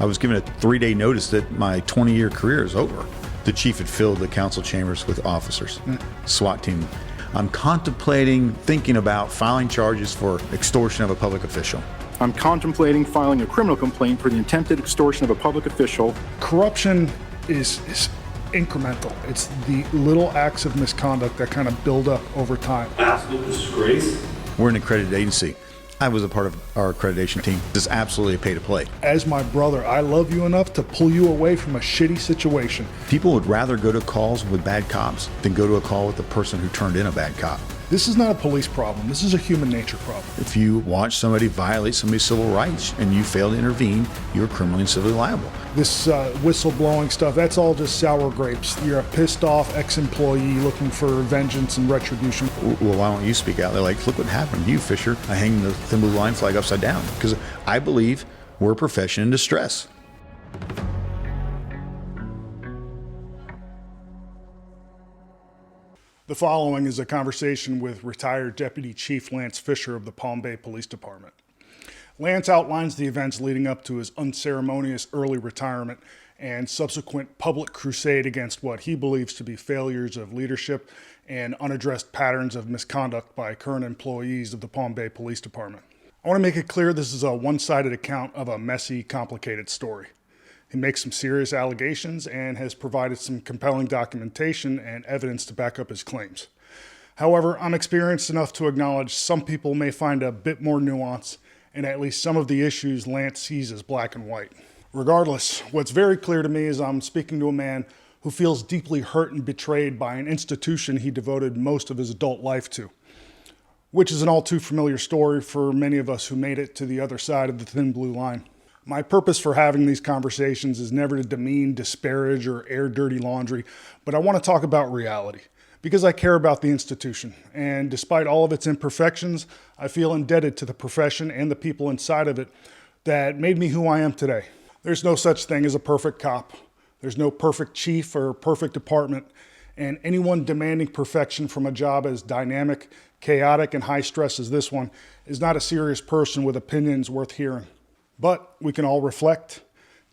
I was given a 3-day notice that my 20-year career is over. The chief had filled the council chambers with officers, SWAT team. I'm contemplating, thinking about filing charges for extortion of a public official. I'm contemplating filing a criminal complaint for the attempted extortion of a public official. Corruption is incremental. It's the little acts of misconduct that kind of build up over time. Absolute disgrace. We're an accredited agency. I was a part of our accreditation team. This is absolutely a pay to play. As my brother, I love you enough to pull you away from a shitty situation. People would rather go to calls with bad cops than go to a call with the person who turned in a bad cop. This is not a police problem. This is a human nature problem. If you watch somebody violate somebody's civil rights and you fail to intervene, you're criminally and civilly liable. This whistleblowing stuff, that's all just sour grapes. You're a pissed off ex-employee looking for vengeance and retribution. Well, why don't you speak out? They're like, look what happened to you, Fisher. I hang the thin blue line flag upside down because I believe we're a profession in distress. The following is a conversation with retired Deputy Chief Lance Fisher of the Palm Bay Police Department. Lance outlines the events leading up to his unceremonious early retirement and subsequent public crusade against what he believes to be failures of leadership and unaddressed patterns of misconduct by current employees of the Palm Bay Police Department. I want to make it clear this is a one-sided account of a messy, complicated story. He makes some serious allegations and has provided some compelling documentation and evidence to back up his claims. However, I'm experienced enough to acknowledge some people may find a bit more nuance in at least some of the issues Lance sees as black and white. Regardless, what's very clear to me is I'm speaking to a man who feels deeply hurt and betrayed by an institution he devoted most of his adult life to, which is an all too familiar story for many of us who made it to the other side of the thin blue line. My purpose for having these conversations is never to demean, disparage, or air dirty laundry, but I want to talk about reality because I care about the institution. And despite all of its imperfections, I feel indebted to the profession and the people inside of it that made me who I am today. There's no such thing as a perfect cop. There's no perfect chief or perfect department. And anyone demanding perfection from a job as dynamic, chaotic, and high stress as this one is not a serious person with opinions worth hearing. But we can all reflect,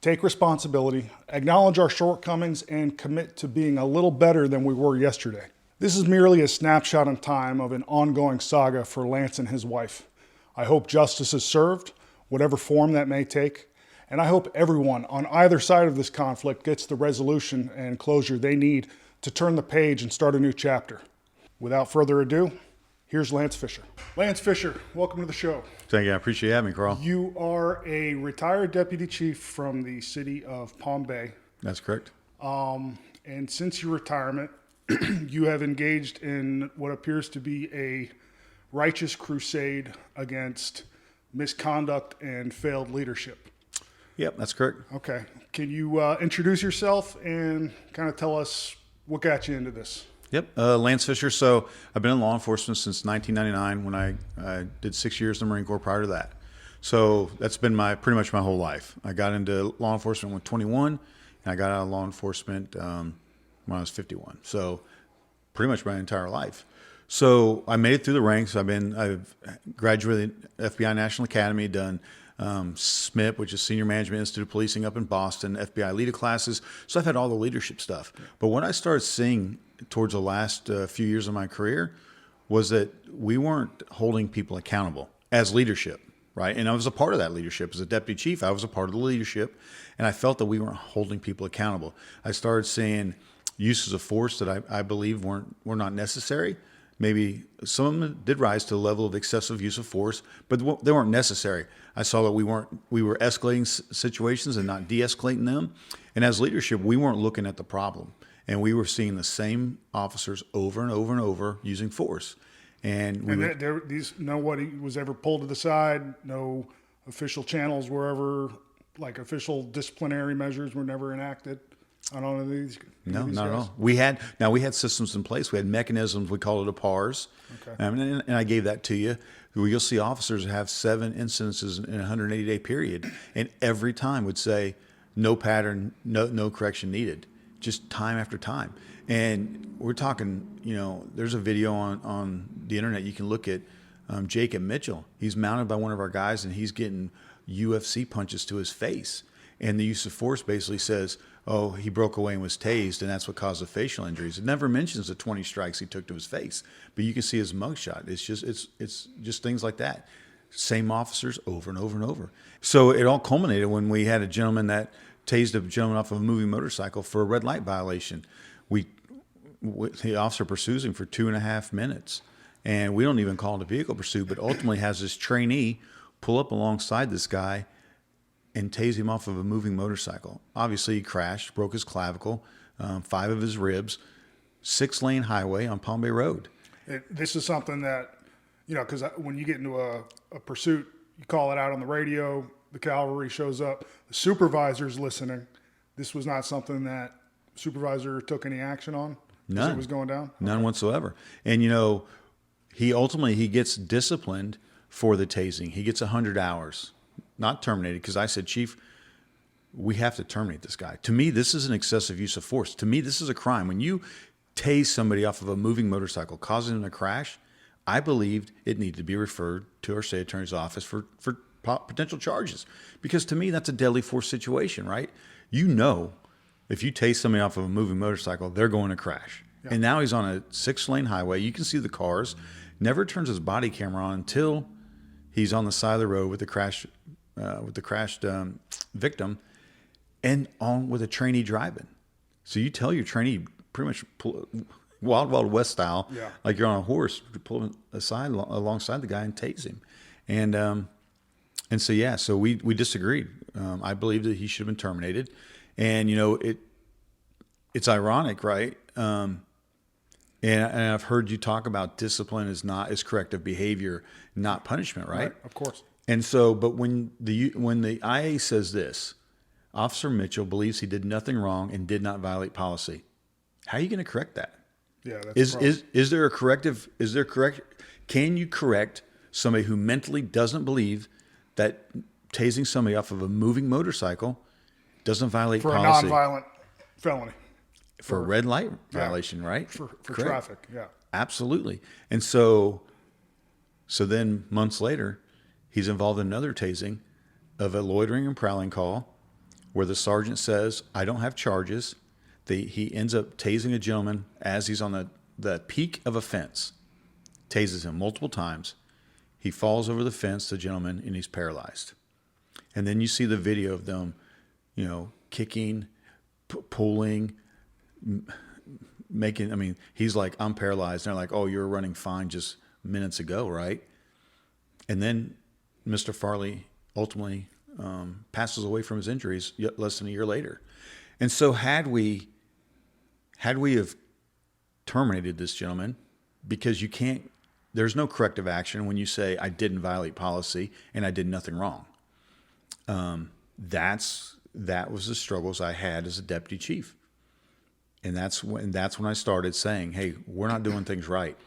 take responsibility, acknowledge our shortcomings, and commit to being a little better than we were yesterday. This is merely a snapshot in time of an ongoing saga for Lance and his wife. I hope justice is served, whatever form that may take, and I hope everyone on either side of this conflict gets the resolution and closure they need to turn the page and start a new chapter. Without further ado, here's Lance Fisher. Lance Fisher, welcome to the show. Thank you. I appreciate you having me, Carl. You are a retired deputy chief from the city of Palm Bay. That's correct. And since your retirement, you have engaged in what appears to be a righteous crusade against misconduct and failed leadership. Yep, that's correct. Okay. Can you introduce yourself and kind of tell us what got you into this? Yep, Lance Fisher. So I've been in law enforcement since 1999 when I did 6 years in the Marine Corps prior to that. So that's been pretty much my whole life. I got into law enforcement when 21, and I got out of law enforcement when I was 51. So pretty much my entire life. So I made it through the ranks. I've graduated FBI National Academy, done SMIP, which is Senior Management Institute of Policing up in Boston, FBI leader classes. So I've had all the leadership stuff. But what I started seeing towards the last few years of my career was that we weren't holding people accountable as leadership, right? And I was a part of that leadership. As a deputy chief, I was a part of the leadership, and I felt that we weren't holding people accountable. I started seeing uses of force that I believe were not necessary. Maybe some of them did rise to the level of excessive use of force, but they weren't necessary. I saw that we were escalating situations and not de-escalating them. And as leadership, we weren't looking at the problem. And we were seeing the same officers over and over and over using force. Nobody was ever pulled to the side. No official channels were ever, like official disciplinary measures were never enacted on all of these. No, not at all. We had systems in place. We had mechanisms. We called it a PARS. Okay. And I gave that to you. You'll see officers have 7 incidences in a 180-day period, and every time would say no pattern, no correction needed. Just time after time. And we're talking, there's a video on the internet you can look at. Jacob Mitchell, he's mounted by one of our guys and he's getting UFC punches to his face. and the use of force basically says, oh, he broke away and was tased, and that's what caused the facial injuries. It never mentions the 20 strikes he took to his face, but you can see his mugshot. It's just things like that. Same officers over and over and over. So it all culminated when we had a gentleman that tased a gentleman off of a moving motorcycle for a red light violation. The officer pursues him for 2.5 minutes, and we don't even call it a vehicle pursuit, but ultimately has this trainee pull up alongside this guy and tase him off of a moving motorcycle. Obviously, he crashed, broke his clavicle, 5 of his ribs, 6-lane highway on Palm Bay Road. This is something that, because when you get into a pursuit, you call it out on the radio, the cavalry shows up, the supervisor's listening. This was not something that supervisor took any action on? None. As it was going down? None whatsoever. And, he gets disciplined for the tasing. He gets 100 hours, not terminated, because I said, Chief, we have to terminate this guy. To me, this is an excessive use of force. To me, this is a crime. When you tase somebody off of a moving motorcycle, causing them to crash, I believed it needed to be referred to our state attorney's office for potential charges. Because to me, that's a deadly force situation, right? If you tase somebody off of a moving motorcycle, they're going to crash. Yeah. And now he's on a 6-lane highway. You can see the cars. Never turns his body camera on until he's on the side of the road with the crashed victim, and on with a trainee driving. So you tell your trainee pretty much Wild West style, like you're on a horse, pull him aside alongside the guy and tase him. So we disagreed. I believe that he should have been terminated. And, it's ironic, right? And I've heard you talk about discipline is corrective behavior, not punishment, right? Of course. And so, but when the IA says this, Officer Mitchell believes he did nothing wrong and did not violate policy. How are you going to correct that? Yeah, that's is there a corrective? Can you correct somebody who mentally doesn't believe that tasing somebody off of a moving motorcycle doesn't violate policy? For a nonviolent felony. For a red light violation, right? For traffic, yeah. Absolutely. And so then months later, he's involved in another tasing of a loitering and prowling call where the sergeant says, I don't have charges. He ends up tasing a gentleman as he's on the peak of a fence, tases him multiple times. He falls over the fence, the gentleman, and he's paralyzed. And then you see the video of them, kicking, pulling, he's like, I'm paralyzed. And they're like, oh, you were running fine just minutes ago, right? And then Mr. Farley ultimately passes away from his injuries less than a year later. And so had we have terminated this gentleman, because there's no corrective action when you say I didn't violate policy and I did nothing wrong. That was the struggles I had as a deputy chief. And that's when I started saying, hey, we're not doing things right.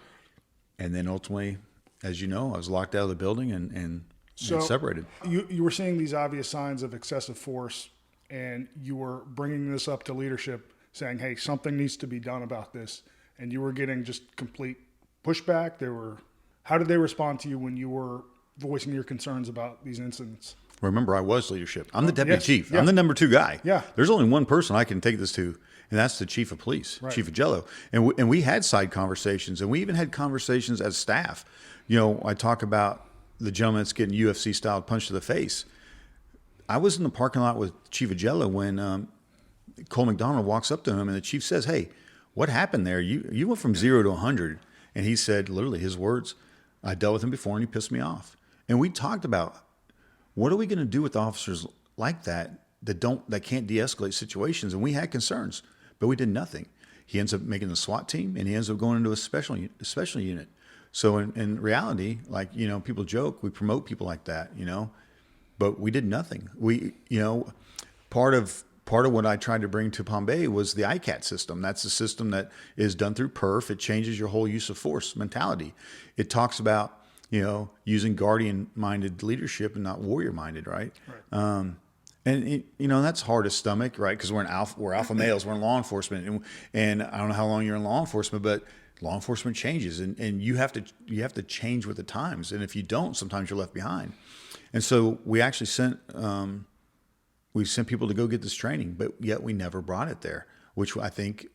And then ultimately, as you know, I was locked out of the building and separated. You were seeing these obvious signs of excessive force, and you were bringing this up to leadership saying, hey, something needs to be done about this. And you were getting just complete pushback. How did they respond to you when you were voicing your concerns about these incidents? Remember, I was leadership. I'm the deputy chief. Yeah. I'm the number 2 guy. Yeah. There's only one person I can take this to, and that's the chief of police, right. Chief Agello. And we had side conversations, and we even had conversations as staff. I talk about the gentleman that's getting UFC-style punch to the face. I was in the parking lot with Chief Agello when Cole McDonald walks up to him, and the chief says, hey, what happened there? You went from 0 to 100. And he said, literally, his words, I dealt with him before, and he pissed me off. And we talked about, what are we going to do with officers like that can't de-escalate situations? And we had concerns, but we did nothing. He ends up making the SWAT team, and he ends up going into a special unit. So in reality, people joke, we promote people like that, but we did nothing. Part of what I tried to bring to Palm Bay was the ICAT system. That's a system that is done through PERF. It changes your whole use of force mentality. It talks about, using guardian-minded leadership and not warrior-minded, right? And that's hard to stomach, right? Because we're alpha males, we're in law enforcement, and I don't know how long you're in law enforcement, but law enforcement changes, and you have to change with the times. And if you don't, sometimes you're left behind. And so we actually sent we sent people to go get this training, but yet we never brought it there, which I think,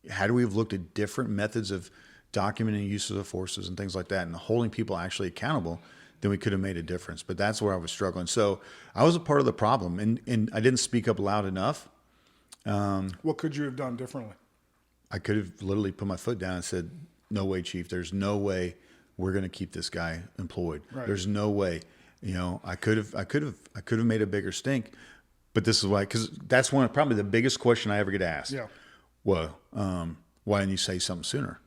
had we have looked at different methods of documenting uses of forces and things like that and holding people actually accountable, then we could have made a difference. But that's where I was struggling. So I was a part of the problem, and I didn't speak up loud enough. What could you have done differently? I could have literally put my foot down and said, no way, Chief. There's no way we're going to keep this guy employed. Right. There's no way. I could have made a bigger stink. But this is why, because that's probably the biggest question I ever get asked. Yeah. Well, why didn't you say something sooner?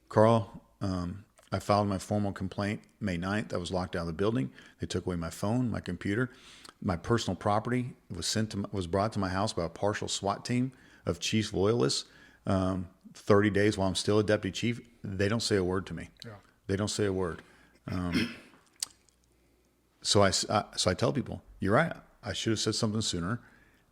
Carl, I filed my formal complaint May 9th. I was locked out of the building. They took away my phone, my computer, my personal property. It was brought to my house by a partial SWAT team of Chiefs loyalists. 30 days while I'm still a deputy chief. They don't say a word to me. Yeah. They don't say a word. So I tell people, you're right. I should have said something sooner.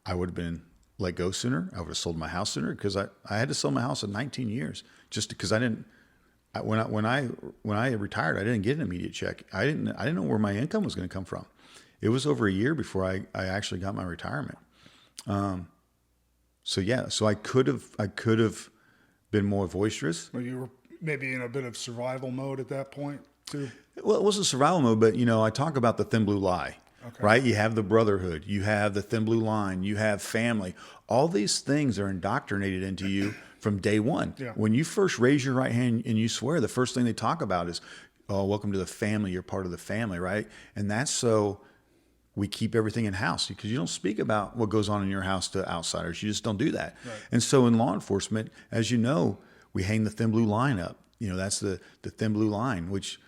I would have been let go sooner. I would have sold my house sooner, because I had to sell my house in 19 years just because when I retired, I didn't get an immediate check. I didn't know where my income was going to come from. It was over a year before I actually got my retirement. So I could have been more boisterous. Well, you were maybe in a bit of survival mode at that point too. Well, it wasn't survival mode, but I talk about the thin blue lie, right? You have the brotherhood, you have the thin blue line, you have family. All these things are indoctrinated into you from day one. Yeah. When you first raise your right hand and you swear, the first thing they talk about is, "Oh, welcome to the family. You're part of the family," right? And that's so we keep everything in house, because you don't speak about what goes on in your house to outsiders. You just don't do that. Right. And so in law enforcement, as you know, we hang the thin blue line up. That's the thin blue line, which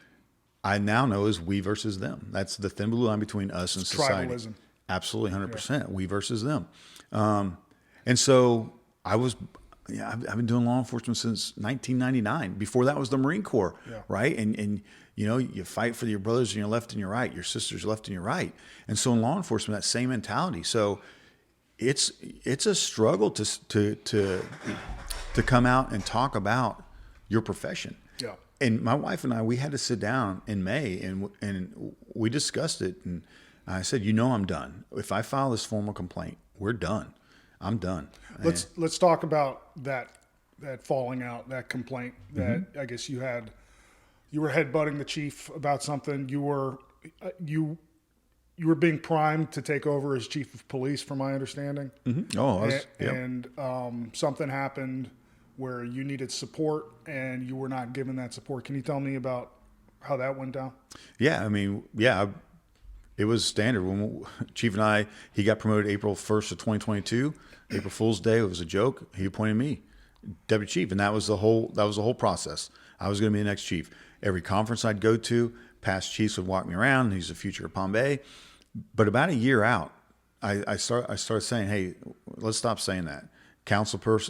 I now know is we versus them. That's the thin blue line between us and society. Tribalism. Absolutely, 100%. We versus them. And so I've been doing law enforcement since 1999. Before that was the Marine Corps, right? And you fight for your brothers on your left and your right, your sisters left and your right. And so in law enforcement, that same mentality. So it's a struggle to come out and talk about your profession. Yeah. And my wife and I, we had to sit down in May and we discussed it. And I said, I'm done. If I file this formal complaint, we're done. I'm done. Let's talk about that falling out, that complaint that I guess you had. You were headbutting the chief about something. You were being primed to take over as chief of police, from my understanding. Mm-hmm. Oh, and something happened where you needed support and you were not given that support. Can you tell me about how that went down? Yeah, it was standard. When Chief and he got promoted April 1st of 2022. April Fool's Day, it was a joke. He appointed me deputy chief, and that was the whole process. I was going to be the next chief. Every conference I'd go to, past chiefs would walk me around. He's the future of Palm Bay. But about a year out, I started saying, hey, let's stop saying that.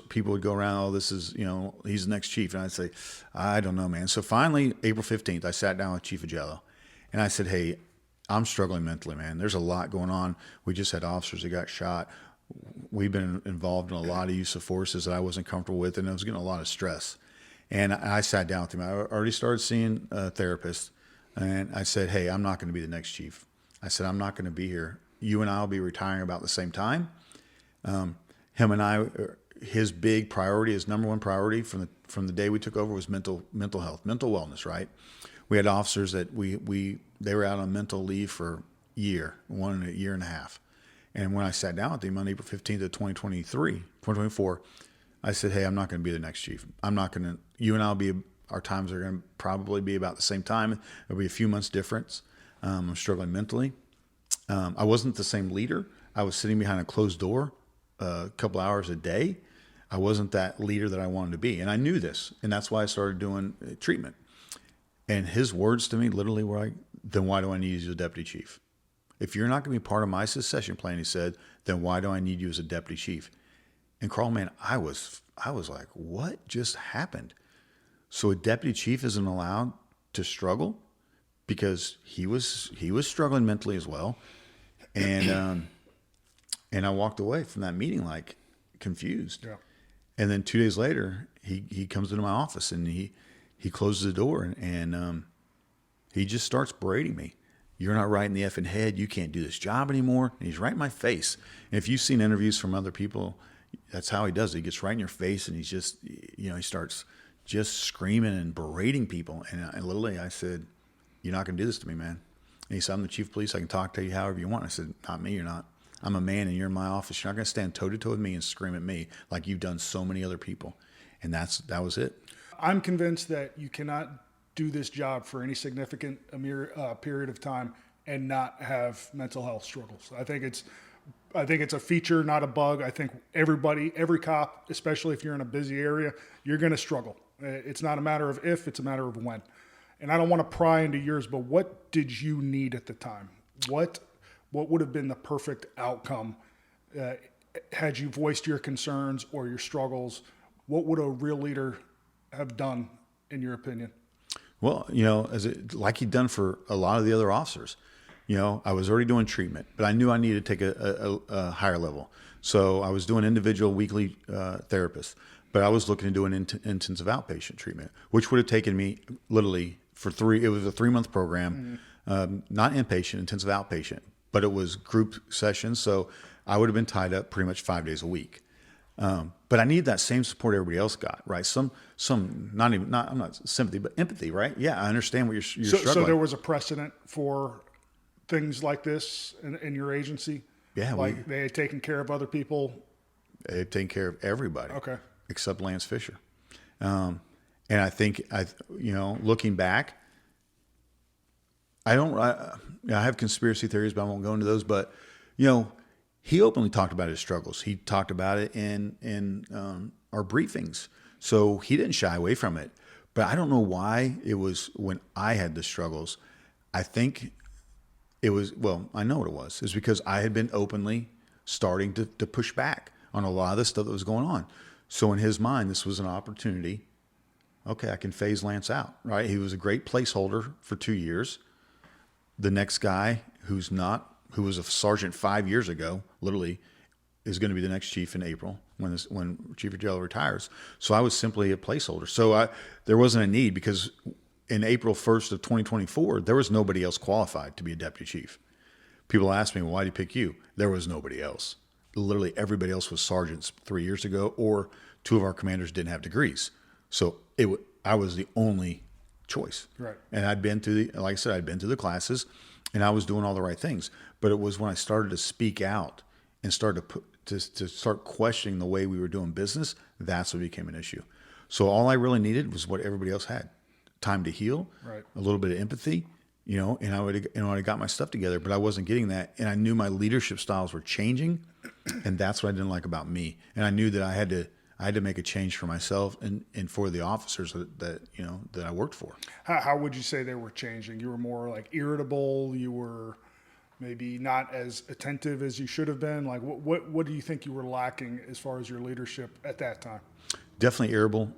People would go around, oh, this is, he's the next chief. And I'd say, I don't know, man. So finally, April 15th, I sat down with Chief Agello, and I said, hey, I'm struggling mentally, man. There's a lot going on. We just had officers that got shot. We've been involved in a lot of use of forces that I wasn't comfortable with, and I was getting a lot of stress. And I sat down with him. I already started seeing a therapist, and I said, hey, I'm not going to be the next chief. I said, I'm not going to be here. You and I will be retiring about the same time. Him and I, his big priority, his number one priority from the day we took over was mental health, mental wellness, right? We had officers that they were out on mental leave for a year and a half. And when I sat down with him on April 15th of 2024, I said, hey, I'm not going to be the next chief. You and our times are going to probably be about the same time. There'll be a few months difference. I'm struggling mentally. I wasn't the same leader. I was sitting behind a closed door a couple hours a day. I wasn't that leader that I wanted to be. And I knew this. And that's why I started doing treatment. And his words to me literally were like, then why do I need you as a deputy chief? If you're not going to be part of my succession plan, he said, then why do I need you as a deputy chief? And Carl, man, I was like, what just happened? So a deputy chief isn't allowed to struggle, because he was struggling mentally as well. And I walked away from that meeting like confused. Yeah. And then 2 days later, he comes into my office and he closes the door and he just starts berating me. you're not right in the effing head. You can't do this job anymore. And he's right in my face. And if you've seen interviews from other people, that's how he does it. He gets right in your face and he's just, he starts just screaming and berating people. And literally I said, you're not going to do this to me, man. And he said, I'm the chief of police. I can talk to you however you want. I said, not me, you're not. I'm a man and you're in my office. You're not going to stand toe to toe with me and scream at me like you've done so many other people. And that was it. I'm convinced that you cannot do this job for any significant period of time and not have mental health struggles. I think it's a feature, not a bug. I think every cop, especially if you're in a busy area, you're going to struggle. It's not a matter of if, it's a matter of when. And I don't want to pry into yours, but what did you need at the time? What would have been the perfect outcome had you voiced your concerns or your struggles? What would a real leader have done, in your opinion? Well, like he'd done for a lot of the other officers. I was already doing treatment, but I knew I needed to take a higher level. So I was doing individual weekly therapist, but I was looking to do an intensive outpatient treatment, which would have taken me literally it was a 3-month program, not inpatient, intensive outpatient, but it was group sessions. So I would have been tied up pretty much 5 days a week. But I need that same support everybody else got, right? I'm not sympathy, but empathy, right? Yeah, I understand what you're struggling. So there was a precedent for things like this in your agency? Yeah. They had taken care of other people? They had taken care of everybody. Okay. Except Lance Fisher. And I think, looking back, I have conspiracy theories, but I won't go into those. But, he openly talked about his struggles. He talked about it in our briefings. So he didn't shy away from it. But I don't know why it was when I had the struggles. I think it was, I know what it was. It's because I had been openly starting to push back on a lot of the stuff that was going on. So in his mind, this was an opportunity. Okay, I can phase Lance out, right? He was a great placeholder for 2 years. The next guy who was a sergeant 5 years ago, literally, is going to be the next chief in April when Chief of Jail retires. So I was simply a placeholder. So there wasn't a need because in April 1st of 2024, there was nobody else qualified to be a deputy chief. People ask me, well, why did he pick you? There was nobody else. Literally everybody else was sergeants 3 years ago, or 2 of our commanders didn't have degrees. So I was the only choice. Right. And I'd been through I'd been through the classes and I was doing all the right things. But it was when I started to speak out and started to start questioning the way we were doing business, that's what became an issue. So all I really needed was what everybody else had. Time to heal, right. A little bit of empathy, and I would got my stuff together, but I wasn't getting that. And I knew my leadership styles were changing, and that's what I didn't like about me. And I knew that I had to make a change for myself and for the officers that I worked for. How would you say they were changing? You were more like irritable. You were maybe not as attentive as you should have been. Like what do you think you were lacking as far as your leadership at that time? Definitely irritable.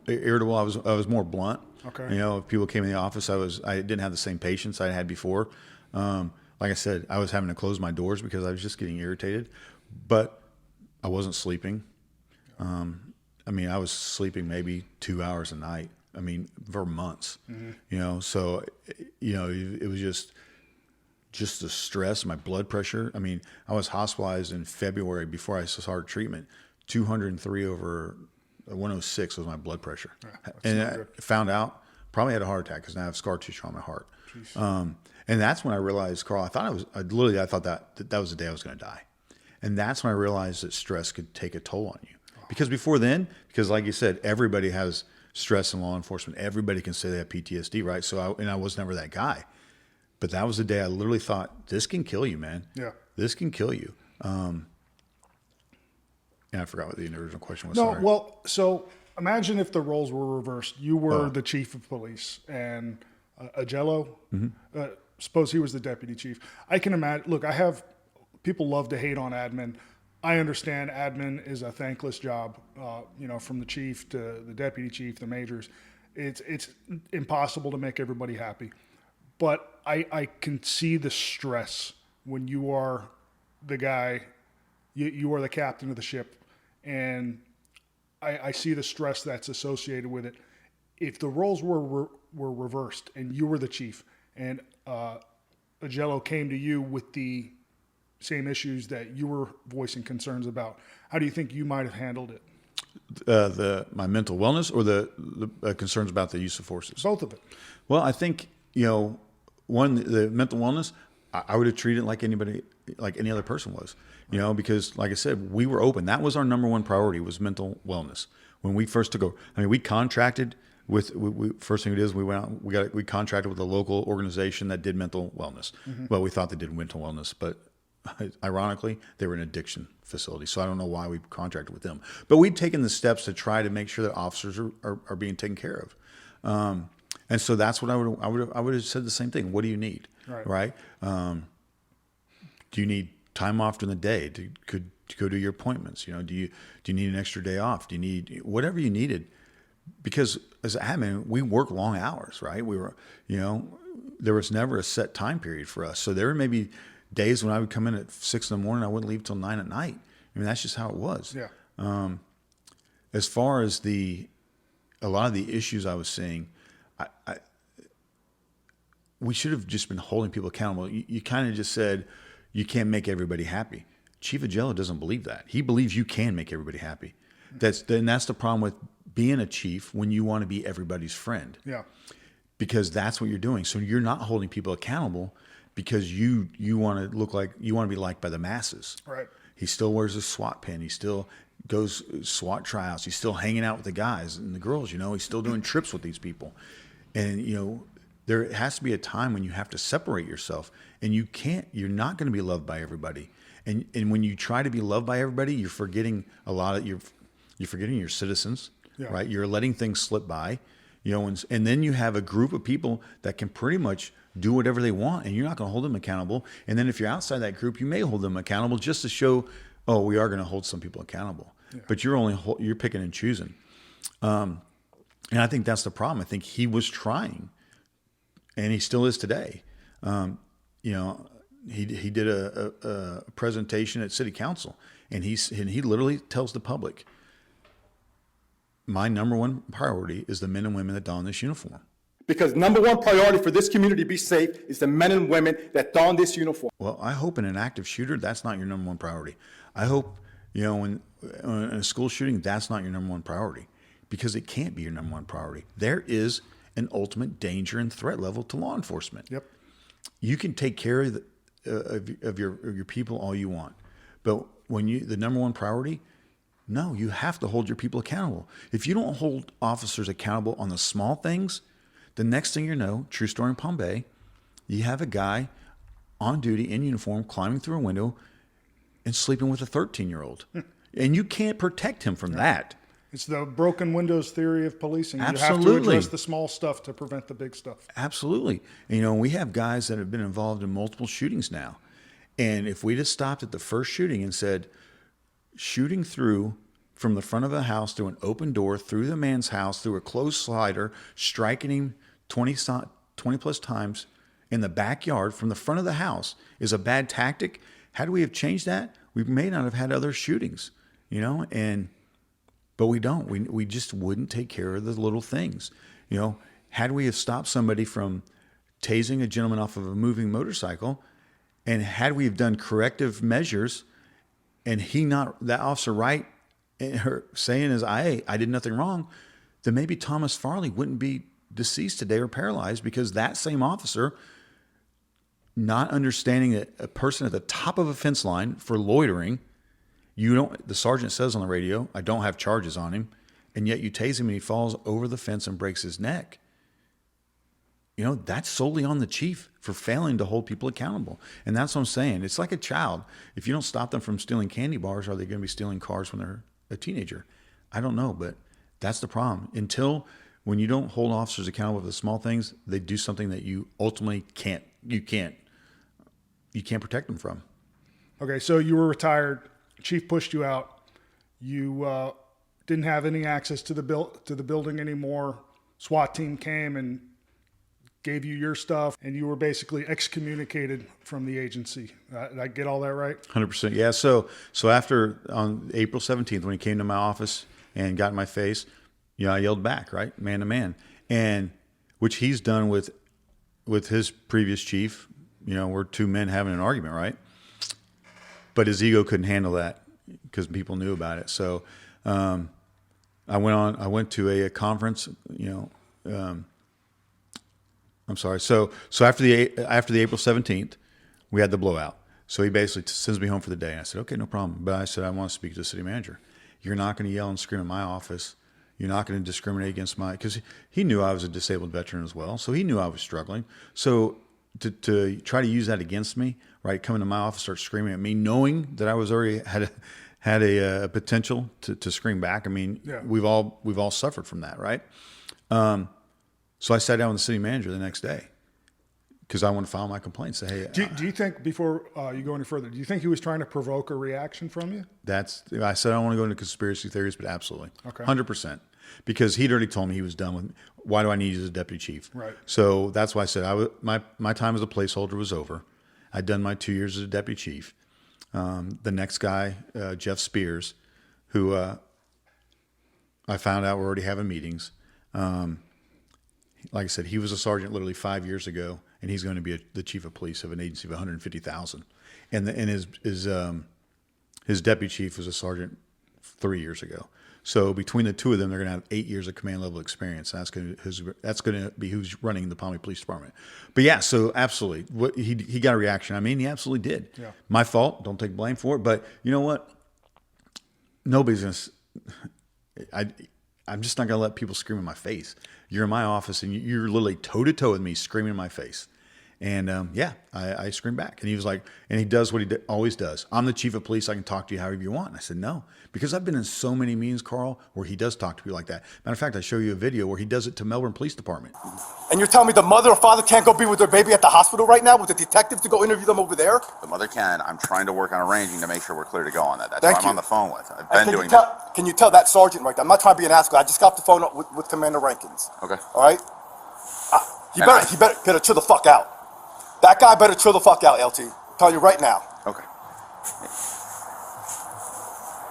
I was more blunt. Okay. If people came in the office, I didn't have the same patience I had before. Like I said, I was having to close my doors because I was just getting irritated, but I wasn't sleeping. I was sleeping maybe 2 hours a night. For months. Mm-hmm. So it was just the stress, my blood pressure. I was hospitalized in February before I started treatment. 203 over 106 was my blood pressure. And I found out, probably had a heart attack because now I have scar tissue on my heart. And that's when I realized, Carl, I thought that was the day I was going to die. And that's when I realized that stress could take a toll on you. Because before then, like you said, everybody has stress in law enforcement. Everybody can say they have PTSD, right? So I was never that guy. But that was the day I literally thought, this can kill you, man. Yeah. This can kill you. And I forgot what the original question was. No, Sorry. well, so imagine if the roles were reversed. You were the chief of police and Agello, suppose he was the deputy chief. I can imagine, look, people love to hate on admin. I understand admin is a thankless job, from the chief to the deputy chief, the majors. It's impossible to make everybody happy. But I can see the stress when you are the guy, you are the captain of the ship, and I see the stress that's associated with it. If the roles were reversed and you were the chief and Agello came to you with the same issues that you were voicing concerns about, how do you think you might have handled it? My mental wellness or the concerns about the use of forces? Both of it. Well, I think, the mental wellness, I would have treated it like any other person was, because like I said, we were open. That was our number one priority, was mental wellness. When we first took over, we contracted with, first thing it is, we contracted with a local organization that did mental wellness. Mm-hmm. Well, we thought they did mental wellness, but ironically, they were an addiction facility. So I don't know why we contracted with them, but we'd taken the steps to try to make sure that officers are being taken care of. And so that's what I would have said the same thing. What do you need? Right. Do you need time off during the day to go do your appointments? Do you need an extra day off? Do you need whatever you needed? Because as admin, we work long hours, right? We were, there was never a set time period for us. So there were maybe days when I would come in at 6 in the morning, I wouldn't leave till 9 at night. That's just how it was. Yeah. As far as a lot of the issues I was seeing, we should have just been holding people accountable. You kind of just said, you can't make everybody happy. Chief Agello doesn't believe that. He believes you can make everybody happy. That's the problem with being a chief when you want to be everybody's friend. Yeah. Because that's what you're doing. So you're not holding people accountable because you want to look like, you want to be liked by the masses. Right. He still wears a SWAT pin. He still goes SWAT tryouts. He's still hanging out with the guys and the girls, He's still doing trips with these people. And, there has to be a time when you have to separate yourself, and you're not going to be loved by everybody. And when you try to be loved by everybody, you're forgetting you're forgetting your citizens, right? You're letting things slip by, and then you have a group of people that can pretty much do whatever they want, and you're not going to hold them accountable. And then if you're outside that group, you may hold them accountable just to show, we are going to hold some people accountable. Yeah. But you're picking and choosing. And I think that's the problem. I think he was trying, and he still is today. He did a presentation at City Council, and he literally tells the public, my number one priority is the men and women that don this uniform. Because number one priority for this community to be safe is the men and women that don this uniform. Well, I hope in an active shooter, that's not your number one priority. I hope, in a school shooting, that's not your number one priority, because it can't be your number one priority. There is an ultimate danger and threat level to law enforcement. Yep. You can take care of your people all you want, but when the number one priority, no, you have to hold your people accountable. If you don't hold officers accountable on the small things, the next thing you know, true story in Palm Bay, you have a guy on duty in uniform climbing through a window and sleeping with a 13-year-old, and you can't protect him from that. It's the broken windows theory of policing. Absolutely. You have to address the small stuff to prevent the big stuff. Absolutely. And, we have guys that have been involved in multiple shootings now. And if we just stopped at the first shooting and said, shooting through from the front of a house through an open door, through the man's house, through a closed slider, striking him 20 plus times in the backyard from the front of the house is a bad tactic. Had we have changed that, we may not have had other shootings, but we don't. We just wouldn't take care of the little things. Had we have stopped somebody from tasing a gentleman off of a moving motorcycle, and had we have done corrective measures, and that officer right, and her saying is, I did nothing wrong, then maybe Thomas Farley wouldn't be deceased today or paralyzed, because that same officer, not understanding that a person at the top of a fence line for loitering, the sergeant says on the radio, I don't have charges on him, and yet you tase him and he falls over the fence and breaks his neck. That's solely on the chief for failing to hold people accountable. And that's what I'm saying. It's like a child. If you don't stop them from stealing candy bars, are they going to be stealing cars when they're a teenager? I don't know, but that's the problem. When you don't hold officers accountable for the small things, they do something that you ultimately can't protect them from. Okay, so you were retired. Chief pushed you out. You didn't have any access to the building anymore. SWAT team came and gave you your stuff, and you were basically excommunicated from the agency. Did I get all that right? 100%. Yeah. So after on April 17th, when he came to my office and got in my face, I yelled back, right, man to man, and which he's done with his previous chief, we're two men having an argument, right? But his ego couldn't handle that because people knew about it. So I went to a conference, I'm sorry. So after the April 17th, we had the blowout. So he basically sends me home for the day. And I said, okay, no problem. But I said, I want to speak to the city manager. You're not going to yell and scream in my office. You're not going to discriminate against because he knew I was a disabled veteran as well. So he knew I was struggling. So to try to use that against me, right? Coming to my office, start screaming at me, knowing that I was already had a potential to scream back. I mean, Yeah. we've all suffered from that, right? So I sat down with the city manager the next day because I want to file my complaint. Say, hey, Do you think, before you go any further, do you think he was trying to provoke a reaction from you? I said I don't want to go into conspiracy theories, but absolutely, Okay. 100%, because he'd already told me he was done with me. Why do I need you as a deputy chief? Right. So that's why I said my time as a placeholder was over. I'd done my 2 years as a deputy chief. The next guy, Jeff Spears, who I found out we're already having meetings. Like I said, he was a sergeant literally 5 years ago, and he's going to be the chief of police of an agency of 150,000. And his deputy chief was a sergeant 3 years ago. So between the two of them, they're going to have 8 years of command level experience. That's going to be who's running the Palm Beach Police Department. But yeah, so absolutely, he got a reaction. I mean, he absolutely did. Yeah. My fault. Don't take blame for it. But you know what? Nobody's going to. I'm just not going to let people scream in my face. You're in my office and you're literally toe to toe with me, screaming in my face. And I screamed back. And he was like, and he does what he always does. I'm the chief of police. I can talk to you however you want. And I said, no, because I've been in so many meetings, Carl, where he does talk to people like that. Matter of fact, I show you a video where he does it to Melbourne Police Department. And you're telling me the mother or father can't go be with their baby at the hospital right now with the detective to go interview them over there? The mother can. I'm trying to work on arranging to make sure we're clear to go on that. That's Thank what you. I'm on the phone with. I've And been doing that. Can you tell that sergeant right there? I'm not trying to be an asshole. I just got off the phone with Commander Rankins. Okay. All right? He better chill the fuck out. That guy better chill the fuck out, LT. I'm telling you right now. Okay.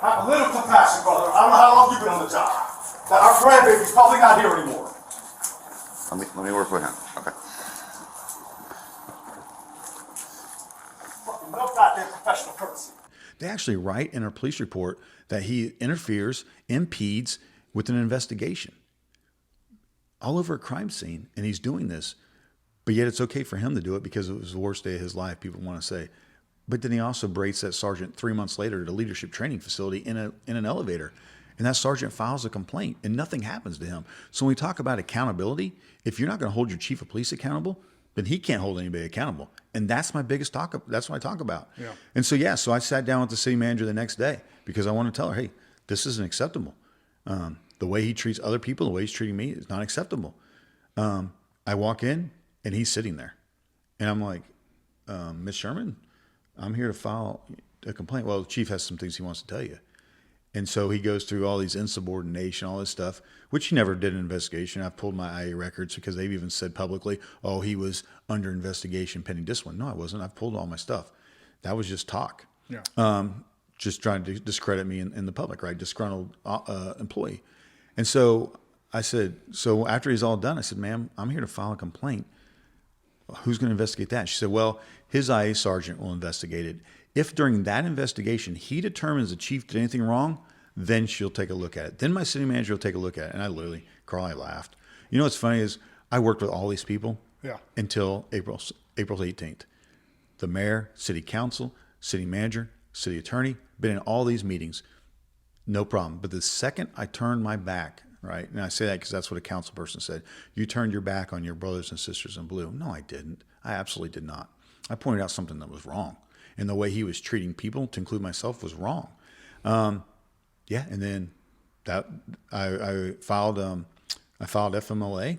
Have a little compassion, brother. I don't know how long you've been on the job. That our grandbaby's probably not here anymore. Let me work with him. Okay. Fucking no goddamn professional courtesy. They actually write in our police report that he interferes, impedes with an investigation all over a crime scene. And he's doing this, but yet it's okay for him to do it because it was the worst day of his life, people want to say. But then he also berates that sergeant 3 months later at a leadership training facility in an elevator. And that sergeant files a complaint and nothing happens to him. So when we talk about accountability, if you're not going to hold your chief of police accountable, then he can't hold anybody accountable. And that's my biggest talk. That's what I talk about. Yeah. And so I sat down with the city manager the next day because I want to tell her, hey, this isn't acceptable. The way he treats other people, the way he's treating me is not acceptable. I walk in and he's sitting there. And I'm like, Ms. Sherman, I'm here to file a complaint. Well, the chief has some things he wants to tell you. And so he goes through all these insubordination, all this stuff, which he never did an investigation. I've pulled my IA records because they've even said publicly, oh, he was under investigation pending discipline. No, I wasn't. I've pulled all my stuff. That was just talk. Yeah. Just trying to discredit me in the public, right? Disgruntled employee. And so I said, so after he's all done, I said, ma'am, I'm here to file a complaint. Who's going to investigate that? She said, well, his IA sergeant will investigate it. If during that investigation he determines the chief did anything wrong, then she'll take a look at it. Then my city manager will take a look at it. And I literally, Carl, I laughed. You know what's funny is I worked with all these people until April 18th. The mayor, city council, city manager, city attorney, been in all these meetings, no problem. But the second I turned my back, right, and I say that because that's what a council person said, you turned your back on your brothers and sisters in blue. No, I didn't. I absolutely did not. I pointed out something that was wrong. And the way he was treating people, to include myself, was wrong. And then that I filed FMLA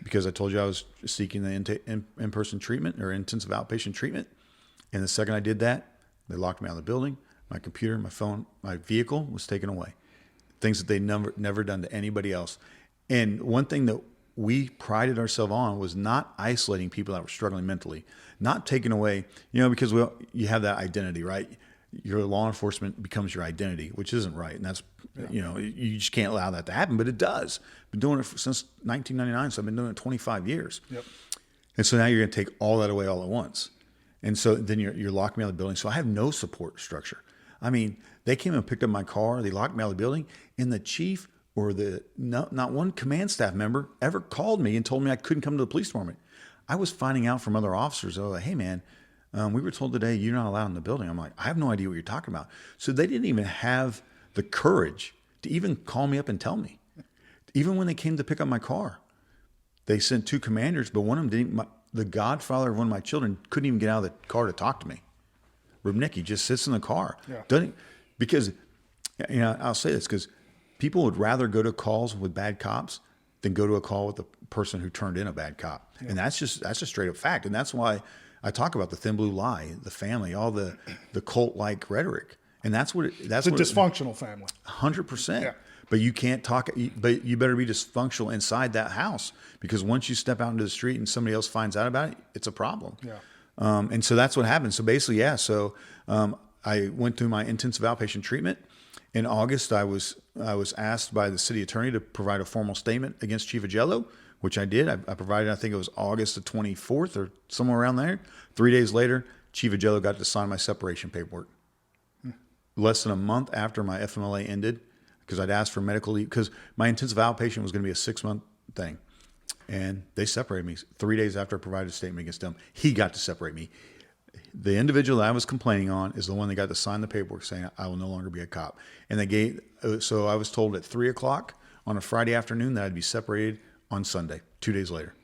because I told you I was seeking the in-person treatment or intensive outpatient treatment. And the second I did that, they locked me out of the building. My computer, my phone, my vehicle was taken away. Things that they never done to anybody else. And one thing that we prided ourselves on was not isolating people that were struggling mentally, not taking away, because you have that identity, right? Your law enforcement becomes your identity, which isn't right. And that's, you just can't allow that to happen, but it does. I've been doing it since 1999, so I've been doing it 25 years. Yep. And so now you're going to take all that away all at once. And so then you're locking me out of the building. So I have no support structure. I mean, they came and picked up my car. They locked me out of the building, and the chief or not one command staff member ever called me and told me I couldn't come to the police department. I was finding out from other officers, like, hey man, we were told today you're not allowed in the building. I'm like, I have no idea what you're talking about. So they didn't even have the courage to even call me up and tell me. Even when they came to pick up my car, they sent 2 commanders, but one of them didn't. The godfather of one of my children couldn't even get out of the car to talk to me. Rubnicki just sits in the car. Yeah. Doesn't, because, I'll say this because people would rather go to calls with bad cops than go to a call with the person who turned in a bad cop. Yeah. And that's a straight up fact. And that's why I talk about the thin blue lie, the family, all the cult like rhetoric. And that's what it's a dysfunctional family. 100%. Yeah. But you can't talk, but you better be dysfunctional inside that house, because once you step out into the street and somebody else finds out about it, it's a problem. Yeah. And so that's what happened. So basically, yeah. So I went through my intensive outpatient treatment. In August, I was asked by the city attorney to provide a formal statement against Chief Agello, which I did. I provided, I think it was August the 24th or somewhere around there. 3 days later, Chief Agello got to sign my separation paperwork. Less than a month after my FMLA ended, because I'd asked for medical leave, because my intensive outpatient was going to be a 6-month thing. And they separated me 3 days after I provided a statement against them. He got to separate me. The individual that I was complaining on is the one that got to sign the paperwork saying I will no longer be a cop. And they gave, so I was told at 3:00 on a Friday afternoon that I'd be separated on Sunday, 2 days later.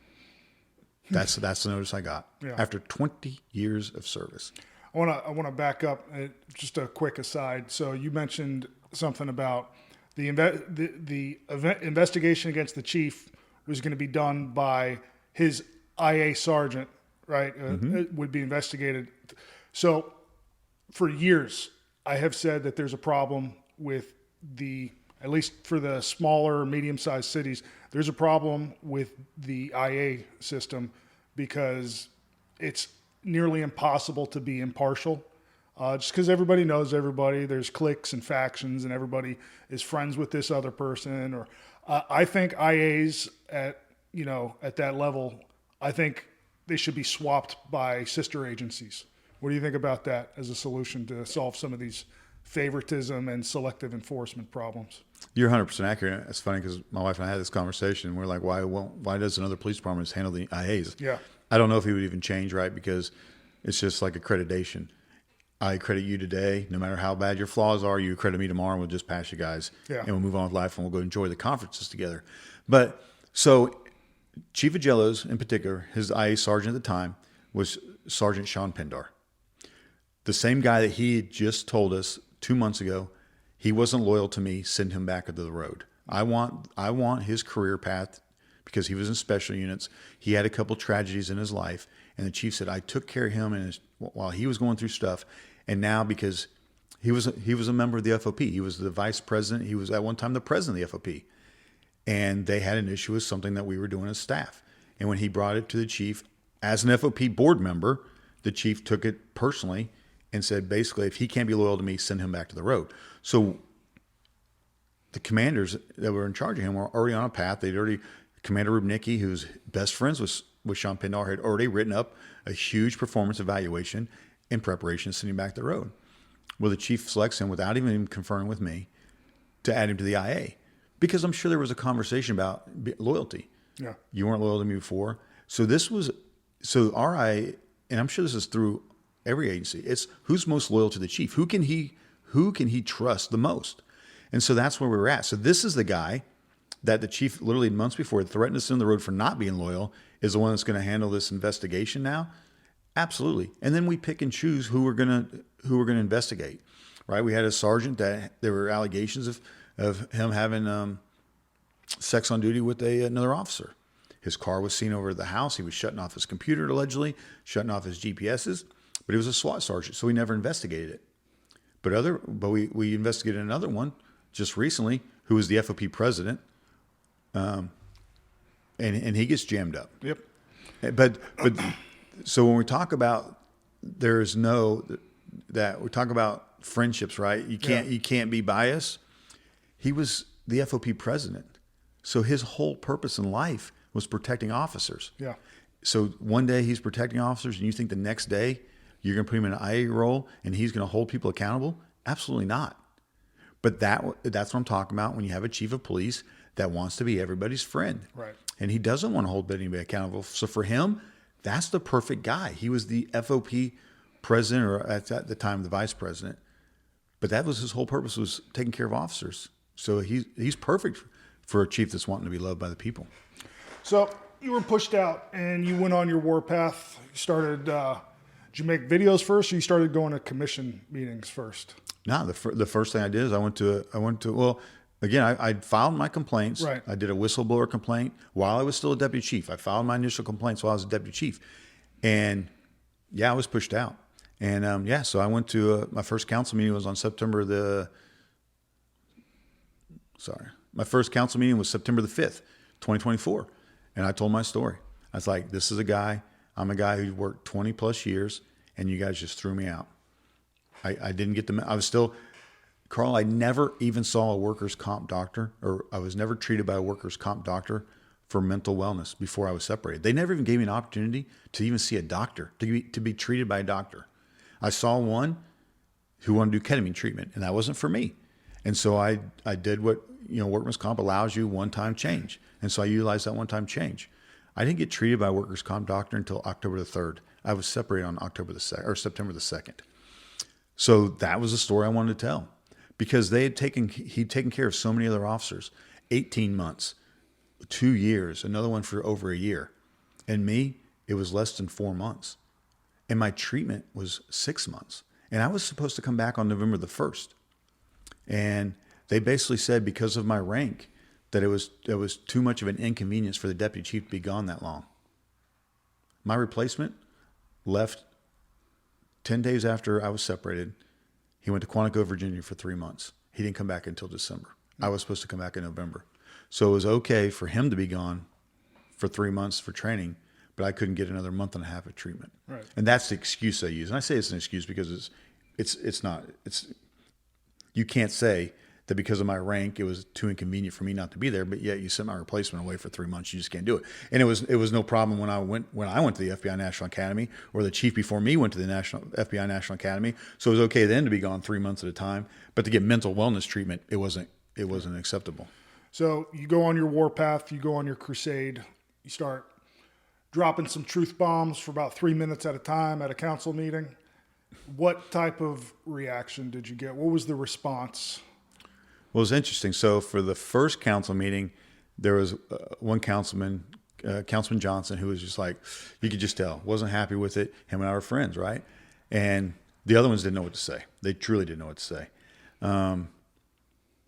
That's the notice I got after 20 years of service. I want to back up. Just a quick aside. So you mentioned something about the investigation against the chief was going to be done by his IA sergeant, right? It would be investigated. So for years, I have said that there's a problem with at least for the smaller, medium-sized cities, there's a problem with the IA system because it's nearly impossible to be impartial. Just because everybody knows everybody, there's cliques and factions, and everybody is friends with this other person. Or I think IAs at that level, I think they should be swapped by sister agencies. What do you think about that as a solution to solve some of these favoritism and selective enforcement problems? You're 100% accurate. It's funny because my wife and I had this conversation. We're like, why doesn't other police departments handle the IAs? Yeah. I don't know if he would even change, right? Because it's just like accreditation. I credit you today, no matter how bad your flaws are, you credit me tomorrow, and we'll just pass you guys. Yeah. And we'll move on with life, and we'll go enjoy the conferences together. But so Chief Agello's in particular, his IA sergeant at the time was Sergeant Sean Pindar. The same guy that he had just told us 2 months ago, he wasn't loyal to me, send him back into the road. I want his career path, because he was in special units. He had a couple tragedies in his life, and the chief said, I took care of him while he was going through stuff. And now, because he was a member of the FOP, he was the vice president. He was at one time the president of the FOP. And they had an issue with something that we were doing as staff. And when he brought it to the chief as an FOP board member, the chief took it personally and said, basically, if he can't be loyal to me, send him back to the road. So the commanders that were in charge of him were already on a path. Commander Rubnicki, who's best friends with Sean Pindar, had already written up a huge performance evaluation in preparation to send him back to the road. Well, the chief selects him without even conferring with me to add him to the IA, because I'm sure there was a conversation about loyalty. Yeah, you weren't loyal to me before, so our IA, and I'm sure this is through every agency. It's who's most loyal to the chief. Who can he trust the most? And so that's where we were at. So this is the guy that the chief literally months before threatened us in the road for not being loyal is the one that's going to handle this investigation now. Absolutely. And then we pick and choose who we're going to investigate, right? We had a sergeant that there were allegations of him having sex on duty with another officer. His car was seen over at the house. He was shutting off his computer, allegedly, shutting off his GPSs, but he was a SWAT sergeant, so we never investigated it. But we investigated another one just recently who was the FOP president, and he gets jammed up. Yep. But so when we talk about we talk about friendships, right? You can't be biased. He was the FOP president, so his whole purpose in life was protecting officers. Yeah. So one day he's protecting officers, and you think the next day you're going to put him in an IA role and he's going to hold people accountable? Absolutely not. But that's what I'm talking about when you have a chief of police that wants to be everybody's friend. Right. And he doesn't want to hold anybody accountable. So for him, that's the perfect guy. He was the FOP president, or at the time, the vice president. But that was his whole purpose, was taking care of officers. So he's perfect for a chief that's wanting to be loved by the people. So you were pushed out and you went on your warpath. You started, did you make videos first, or you started going to commission meetings first? No, the first thing I did is I went to well, again, I filed my complaints. Right. I did a whistleblower complaint while I was still a deputy chief. I filed my initial complaints while I was a deputy chief. And yeah, I was pushed out. And so I went to my first council meeting was on my first council meeting was September the 5th, 2024. And I told my story. I was like, this is I'm a guy who worked 20 plus years and you guys just threw me out. I didn't get I was still, Carl, I never even saw a workers' comp doctor, or I was never treated by a workers' comp doctor for mental wellness before I was separated. They never even gave me an opportunity to even see a doctor, to be treated by a doctor. I saw one who wanted to do ketamine treatment, and that wasn't for me. And so I did what, workers' comp allows you, one-time change. And so I utilized that one-time change. I didn't get treated by a workers' comp doctor until October the 3rd. I was separated on September the 2nd. So that was the story I wanted to tell, because he'd taken care of so many other officers, 18 months, 2 years, another one for over a year. And me, it was less than 4 months. And my treatment was 6 months. And I was supposed to come back on November the 1st. And they basically said, because of my rank, that it was too much of an inconvenience for the deputy chief to be gone that long. My replacement left 10 days after I was separated. He went to Quantico, Virginia for 3 months. He didn't come back until December. I was supposed to come back in November. So it was okay for him to be gone for 3 months for training, but I couldn't get another month and a half of treatment. Right. And that's the excuse I use. And I say it's an excuse because you can't say that because of my rank, it was too inconvenient for me not to be there, but yet you sent my replacement away for 3 months. You just can't do it. And it was no problem when I went to the FBI National Academy, or the chief before me went to the FBI National Academy. So it was okay then to be gone 3 months at a time, but to get mental wellness treatment, it wasn't acceptable. So you go on your warpath, you go on your crusade, you start dropping some truth bombs for about 3 minutes at a time at a council meeting. What type of reaction did you get? What was the response? Well, it was interesting. So for the first council meeting, there was one councilman, Councilman Johnson, who was just like, you could just tell, wasn't happy with it. Him and I were friends, right? And the other ones didn't know what to say. They truly didn't know what to say.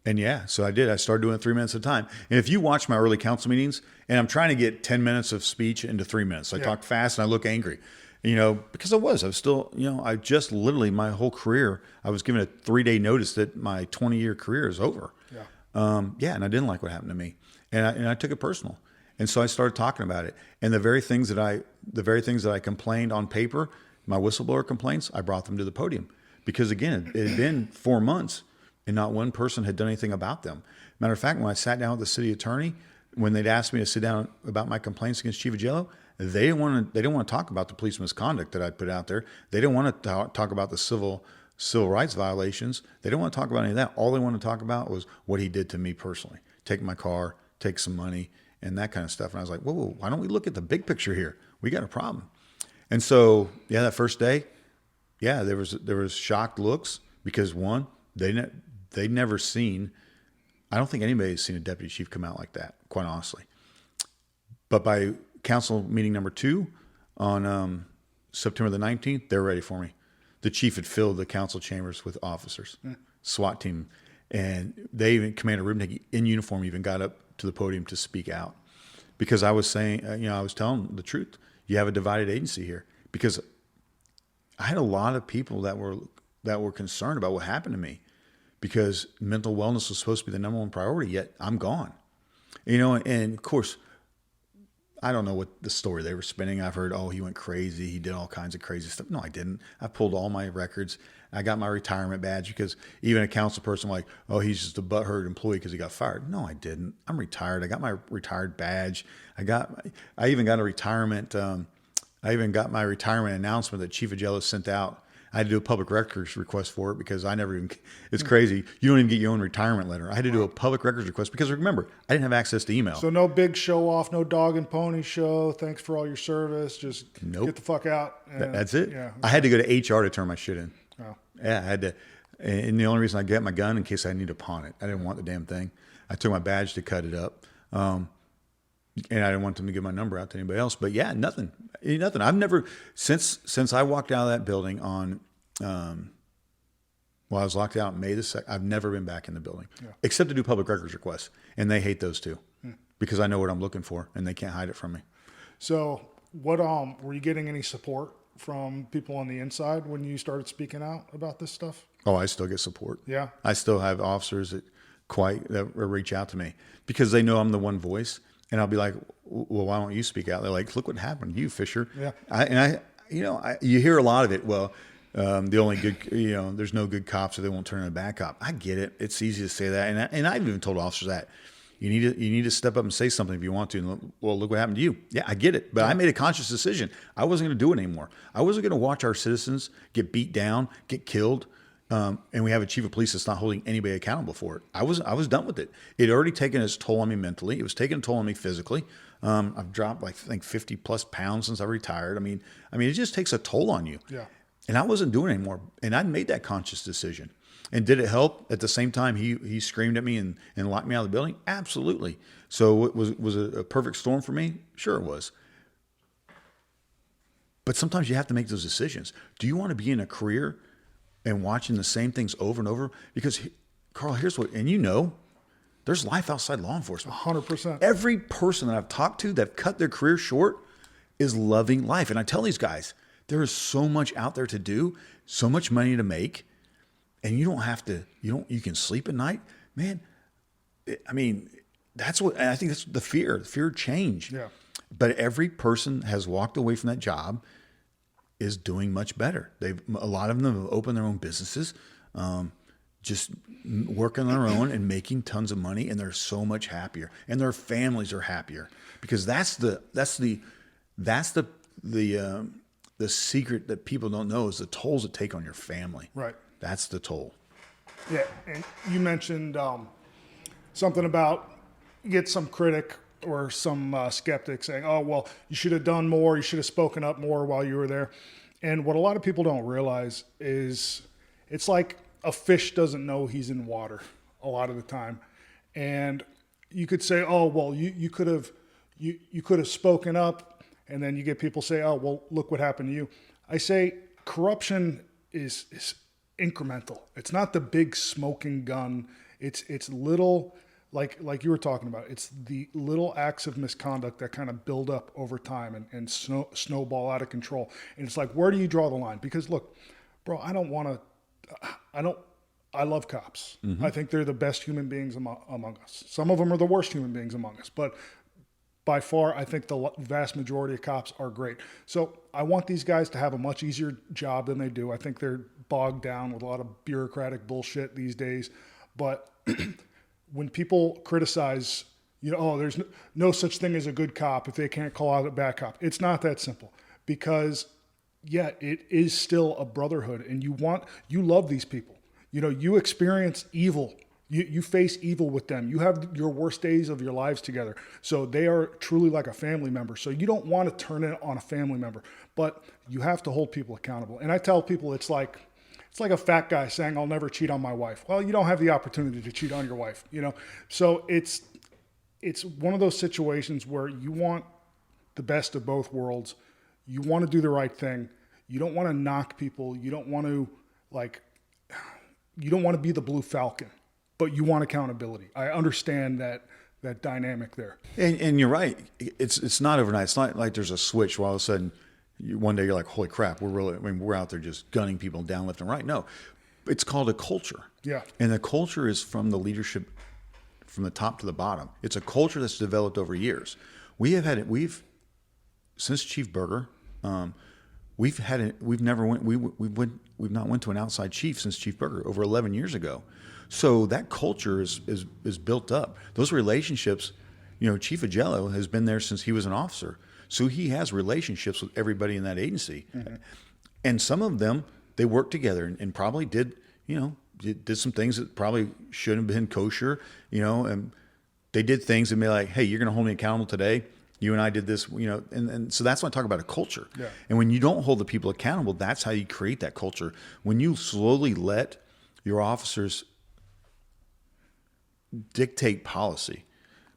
And yeah, so I did. I started doing it 3 minutes at a time. And if you watch my early council meetings, and I'm trying to get 10 minutes of speech into 3 minutes. So I talk fast and I look angry, because I was still, I just literally my whole career, I was given a 3-day notice that my 20-year career is over. Yeah. And I didn't like what happened to me. And I took it personal. And so I started talking about it. And the very things that I complained on paper, my whistleblower complaints, I brought them to the podium, because again, it had been 4 months and not one person had done anything about them. Matter of fact, when I sat down with the city attorney, when they'd asked me to sit down about my complaints against Chief of Jello, they didn't want to talk about the police misconduct that I put out there. They didn't want to talk about the civil rights violations. They didn't want to talk about any of that. All they wanted to talk about was what he did to me personally. Take my car, take some money, and that kind of stuff. And I was like, whoa, why don't we look at the big picture here? We got a problem. And so, that first day, there was shocked looks, because one, they'd never seen, I don't think anybody has seen a deputy chief come out like that, quite honestly. But by council meeting number 2 on September the 19th, they're ready for me. The chief had filled the council chambers with officers, SWAT team, and they even, Commander Rubnik in uniform, even got up to the podium to speak out, because I was saying, I was telling them the truth. You have a divided agency here, because I had a lot of people that were concerned about what happened to me, because mental wellness was supposed to be the number one priority, yet I'm gone. And of course, I don't know what the story they were spinning. I've heard, he went crazy. He did all kinds of crazy stuff. No, I didn't. I pulled all my records. I got my retirement badge, because even a council person like, he's just a butthurt employee because he got fired. No, I didn't. I'm retired. I got my retired badge. I even got a retirement I even got my retirement announcement that Chief Agello sent out. I had to do a public records request for it because I never even, it's crazy. You don't even get your own retirement letter. I had to do a public records request because remember, I didn't have access to email. So no big show off, no dog and pony show. Thanks for all your service. Just get the fuck out. That's it. Yeah. I had to go to HR to turn my shit in. Oh. Yeah, I had to. And the only reason I got my gun in case I need to pawn it. I didn't want the damn thing. I took my badge to cut it up. And I didn't want them to give my number out to anybody else. But yeah, nothing. I've never, since I walked out of that building on, I was locked out May the 2nd, I've never been back in the building except to do public records requests. And they hate those too because I know what I'm looking for and they can't hide it from me. So what, were you getting any support from people on the inside when you started speaking out about this stuff? Oh, I still get support. Yeah. I still have officers that reach out to me because they know I'm the one voice. And I'll be like, well, why don't you speak out? They're like, look what happened to you, Fisher. Yeah. You hear a lot of it. Well, the only good, there's no good cops, so they won't turn in a bad cop. I get it. It's easy to say that. And I've even told officers that you need to step up and say something if you want to. And well, look what happened to you. Yeah, I get it. But I made a conscious decision. I wasn't going to do it anymore. I wasn't going to watch our citizens get beat down, get killed. And we have a chief of police that's not holding anybody accountable for it. I was done with it. It had already taken its toll on me mentally. It was taking a toll on me physically. I've dropped like I think 50 plus pounds since I retired. I mean, it just takes a toll on you. Yeah. And I wasn't doing it anymore. And I made that conscious decision. And did it help? At the same time, he screamed at me and locked me out of the building. Absolutely. So was it a perfect storm for me? Sure it was. But sometimes you have to make those decisions. Do you want to be in a career and watching the same things over and over? Because, Carl, here's what, and there's life outside law enforcement. 100%. Every person that I've talked to that cut their career short is loving life. And I tell these guys, there is so much out there to do, so much money to make, and you don't have to, you can sleep at night. Man, that's what, and I think that's the fear of change. Yeah. But every person has walked away from that job is doing much better. A lot of them have opened their own businesses, just working on their own and making tons of money, and they're so much happier, and their families are happier because that's the secret that people don't know is the tolls it take on your family. Right. That's the toll. Yeah. And you mentioned something about you get some critic or some skeptic saying, oh, well, you should have done more. You should have spoken up more while you were there. And what a lot of people don't realize is it's like a fish doesn't know he's in water a lot of the time. And you could say, oh, well, you could have spoken up. And then you get people say, oh, well, look what happened to you. I say corruption is incremental. It's not the big smoking gun. It's little, like you were talking about. It's the little acts of misconduct that kind of build up over time and snowball out of control. And it's like, where do you draw the line? Because look, bro, I love cops. Mm-hmm. I think they're the best human beings among us. Some of them are the worst human beings among us, but by far, I think the vast majority of cops are great. So I want these guys to have a much easier job than they do. I think they're bogged down with a lot of bureaucratic bullshit these days. But when people criticize, there's no such thing as a good cop if they can't call out a bad cop. It's not that simple because, yeah, it is still a brotherhood, and you love these people. You experience evil. You face evil with them. You have your worst days of your lives together. So they are truly like a family member. So you don't want to turn it on a family member, but you have to hold people accountable. And I tell people it's like a fat guy saying, I'll never cheat on my wife. Well, you don't have the opportunity to cheat on your wife, So it's one of those situations where you want the best of both worlds. You want to do the right thing. You don't want to knock people. You don't want to be the blue falcon. But you want accountability. I understand that dynamic there. And you're right. It's not overnight. It's not like there's a switch where all of a sudden one day you're like, holy crap, we're out there just gunning people down left and right. No, it's called a culture. Yeah. And the culture is from the leadership, from the top to the bottom. It's a culture that's developed over years. We've since Chief Berger, we've not went to an outside chief since Chief Berger over 11 years ago. So that culture is built up. Those relationships, Chief Agello has been there since he was an officer. So he has relationships with everybody in that agency. And some of them, they worked together and probably did, did some things that probably shouldn't have been kosher, and they did things and be like, hey, you're going to hold me accountable today. You and I did this, and so that's when I talk about a culture. Yeah. And when you don't hold the people accountable, that's how you create that culture. When you slowly let your officers dictate policy,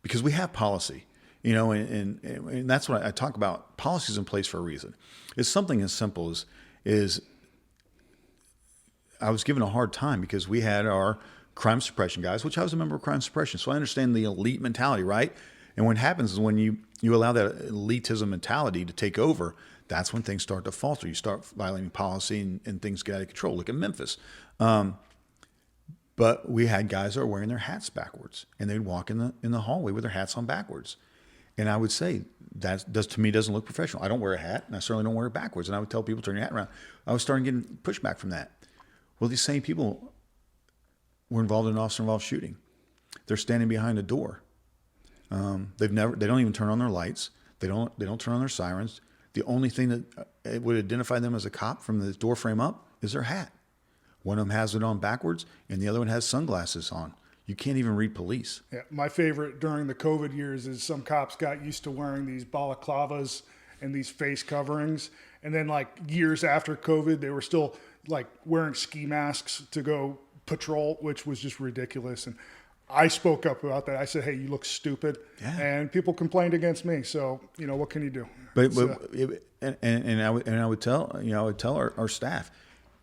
because we have policy, and that's what I talk about. Policies in place for a reason. It's something as simple as I was given a hard time because we had our crime suppression guys, which I was a member of crime suppression, so I understand the elite mentality, right? And what happens is when you allow that elitism mentality to take over, that's when things start to falter. You start violating policy and things get out of control. Look at Memphis. But we had guys that were wearing their hats backwards, and they'd walk in the hallway with their hats on backwards. And I would say that to me doesn't look professional. I don't wear a hat, and I certainly don't wear it backwards. And I would tell people, turn your hat around. I was starting getting pushback from that. Well, these same people were involved in an officer-involved shooting. They're standing behind a door. They don't even turn on their lights. They don't turn on their sirens. The only thing that would identify them as a cop from the door frame up is their hat. One of them has it on backwards, and the other one has sunglasses on. You can't even read police. Yeah, my favorite during the COVID years is some cops got used to wearing these balaclavas and these face coverings. And then like years after COVID, they were still like wearing ski masks to go patrol, which was just ridiculous. And I spoke up about that. I said, hey, you look stupid. Yeah. And people complained against me. So, what can you do? I would tell our staff,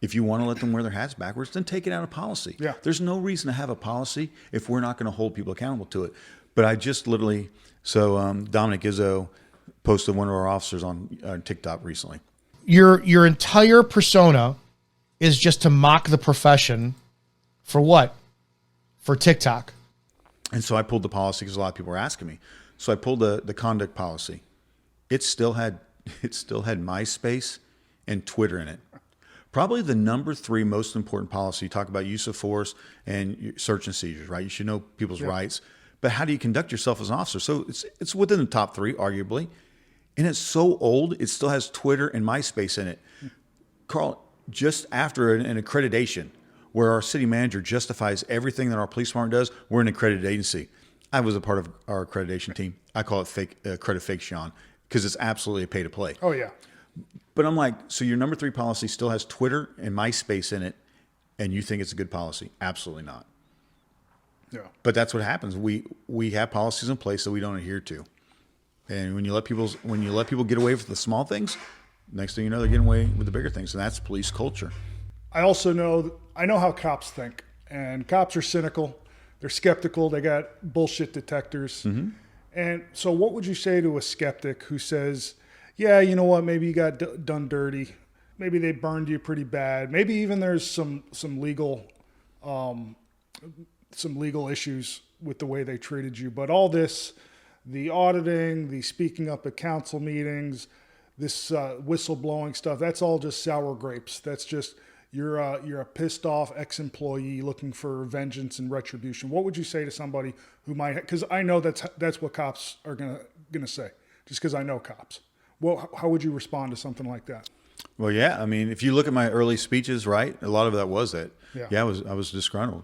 if you want to let them wear their hats backwards, then take it out of policy. Yeah. There's no reason to have a policy if we're not going to hold people accountable to it. But I just literally, Dominic Izzo posted one of our officers on TikTok recently. Your entire persona is just to mock the profession for what? For TikTok. And so I pulled the policy because a lot of people were asking me. So I pulled the conduct policy. It still had MySpace and Twitter in it. Probably the number 3 most important policy. You talk about use of force and search and seizures, right? You should know people's rights. But how do you conduct yourself as an officer? So it's within the top 3, arguably. And it's so old, it still has Twitter and MySpace in it. Carl, just after an accreditation, where our city manager justifies everything that our police department does, we're an accredited agency. I was a part of our accreditation team. I call it credit fake, Sean, because it's absolutely a pay to play. Oh, yeah. But I'm like, so your number 3 policy still has Twitter and MySpace in it, and you think it's a good policy? Absolutely not. Yeah. But that's what happens. We have policies in place that we don't adhere to, and when you let people get away with the small things, next thing you know, they're getting away with the bigger things, and that's police culture. I also know how cops think, and cops are cynical. They're skeptical. They got bullshit detectors. Mm-hmm. And so what would you say to a skeptic who says, yeah, you know what, maybe you got done dirty. Maybe they burned you pretty bad. Maybe even there's some legal issues with the way they treated you. But all this, the auditing, the speaking up at council meetings, this whistleblowing stuff, that's all just sour grapes. That's just you're a pissed off ex-employee looking for vengeance and retribution. What would you say to somebody who might? Because I know that's what cops are gonna say. Just because I know cops. Well, how would you respond to something like that? Well, yeah. I mean, if you look at my early speeches, right, a lot of that was that. Yeah. I was disgruntled.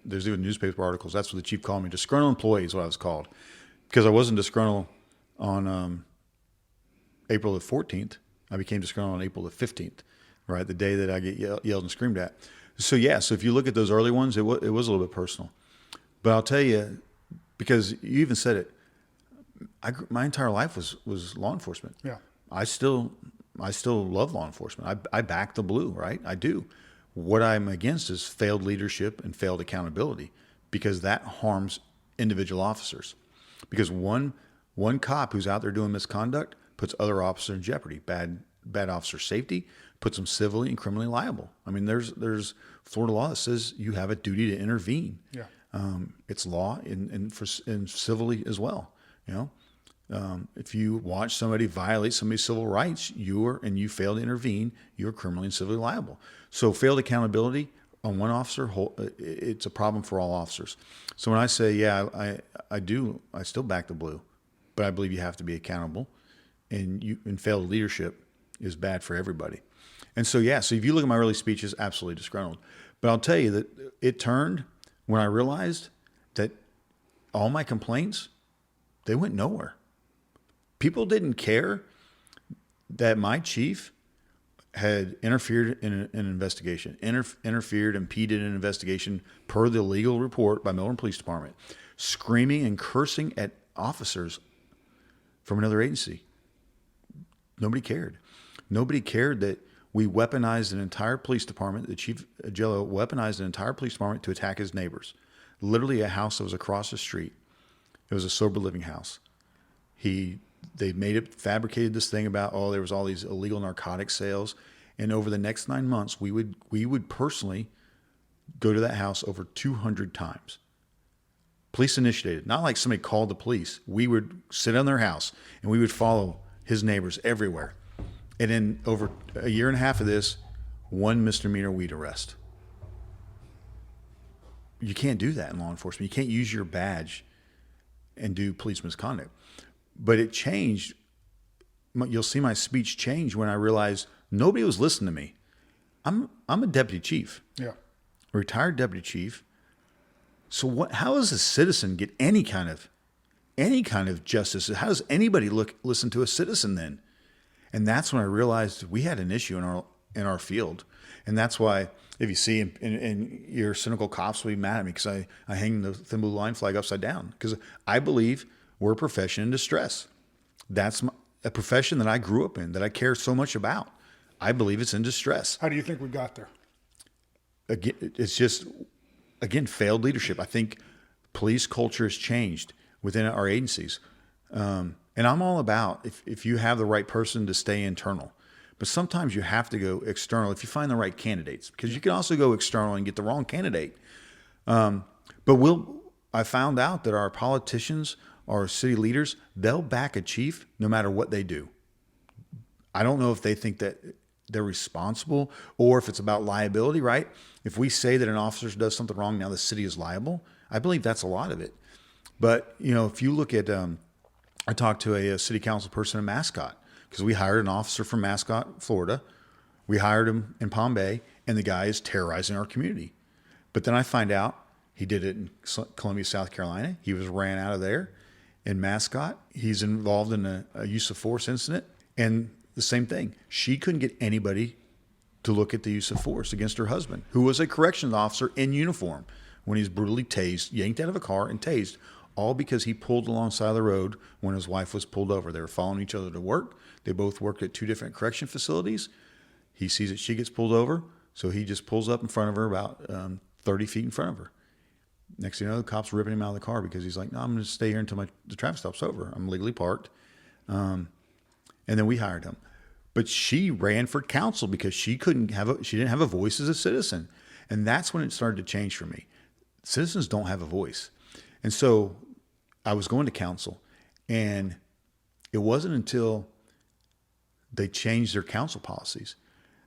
There's even newspaper articles. That's what the chief called me. Disgruntled employee is what I was called, because I wasn't disgruntled on April the 14th. I became disgruntled on April the 15th, right, the day that I get yelled and screamed at. So yeah. So if you look at those early ones, it was a little bit personal. But I'll tell you, because you even said it, my entire life was law enforcement. Yeah. I still love law enforcement. I back the blue, right? I do. What I'm against is failed leadership and failed accountability, because that harms individual officers. Because one cop who's out there doing misconduct puts other officers in jeopardy. Bad officer safety puts them civilly and criminally liable. I mean, there's Florida law that says you have a duty to intervene. Yeah. It's law and civilly as well. If you watch somebody violate somebody's civil rights, you fail to intervene, you're criminally and civilly liable. So failed accountability on one officer, it's a problem for all officers. So when I say, yeah, I still back the blue, but I believe you have to be accountable. and failed leadership is bad for everybody. And so, yeah, so if you look at my early speeches, absolutely disgruntled. But I'll tell you that it turned when I realized that all my complaints, they went nowhere. People didn't care that my chief had interfered in an investigation, interfered, impeded an investigation per the legal report by Melbourne Police Department, screaming and cursing at officers from another agency. Nobody cared. Nobody cared that we weaponized an entire police department. The chief Jello weaponized an entire police department to attack his neighbors. Literally a house that was across the street. It was a sober living house. They fabricated this thing about, there was all these illegal narcotic sales. And over the next 9 months, we would personally go to that house over 200 times. Police initiated, not like somebody called the police. We would sit on their house and we would follow his neighbors everywhere. And in over a year and a half of this, 1 misdemeanor weed arrest. You can't do that in law enforcement. You can't use your badge and do police misconduct. But it changed. You'll see my speech change when I realized nobody was listening to me. I'm a deputy chief. Yeah. A retired deputy chief. So how does a citizen get any kind of justice? How does anybody listen to a citizen then? And that's when I realized we had an issue in our field. And that's why if you see, and your cynical cops will be mad at me because I hang the thin blue line flag upside down, because I believe we're a profession in distress. That's a profession that I grew up in, that I care so much about. I believe it's in distress. How do you think we got there? Again, it's just, failed leadership. I think police culture has changed within our agencies. And I'm all about if you have the right person to stay internal. But sometimes you have to go external if you find the right candidates, because you can also go external and get the wrong candidate. But I found out that our politicians, our city leaders, they'll back a chief no matter what they do. I don't know if they think that they're responsible or if it's about liability, right? If we say that an officer does something wrong, now the city is liable. I believe that's a lot of it. But, if you look at, I talked to a city council person in Mascot, because we hired an officer from Mascot, Florida. We hired him in Palm Bay, and the guy is terrorizing our community. But then I find out he did it in Columbia, South Carolina. He was ran out of there. In Mascot, he's involved in a use of force incident. And the same thing. She couldn't get anybody to look at the use of force against her husband, who was a corrections officer in uniform, when he's brutally tased, yanked out of a car and tased, all because he pulled alongside the road when his wife was pulled over. They were following each other to work. They both worked at 2 different correction facilities. He sees that she gets pulled over, so he just pulls up in front of her, about 30 feet in front of her. Next thing you know, the cops ripping him out of the car because he's like, no, I'm going to stay here until the traffic stop's over. I'm legally parked. And then we hired him. But she ran for council because she didn't have a voice as a citizen. And that's when it started to change for me. Citizens don't have a voice. And so I was going to council, and it wasn't until they changed their council policies.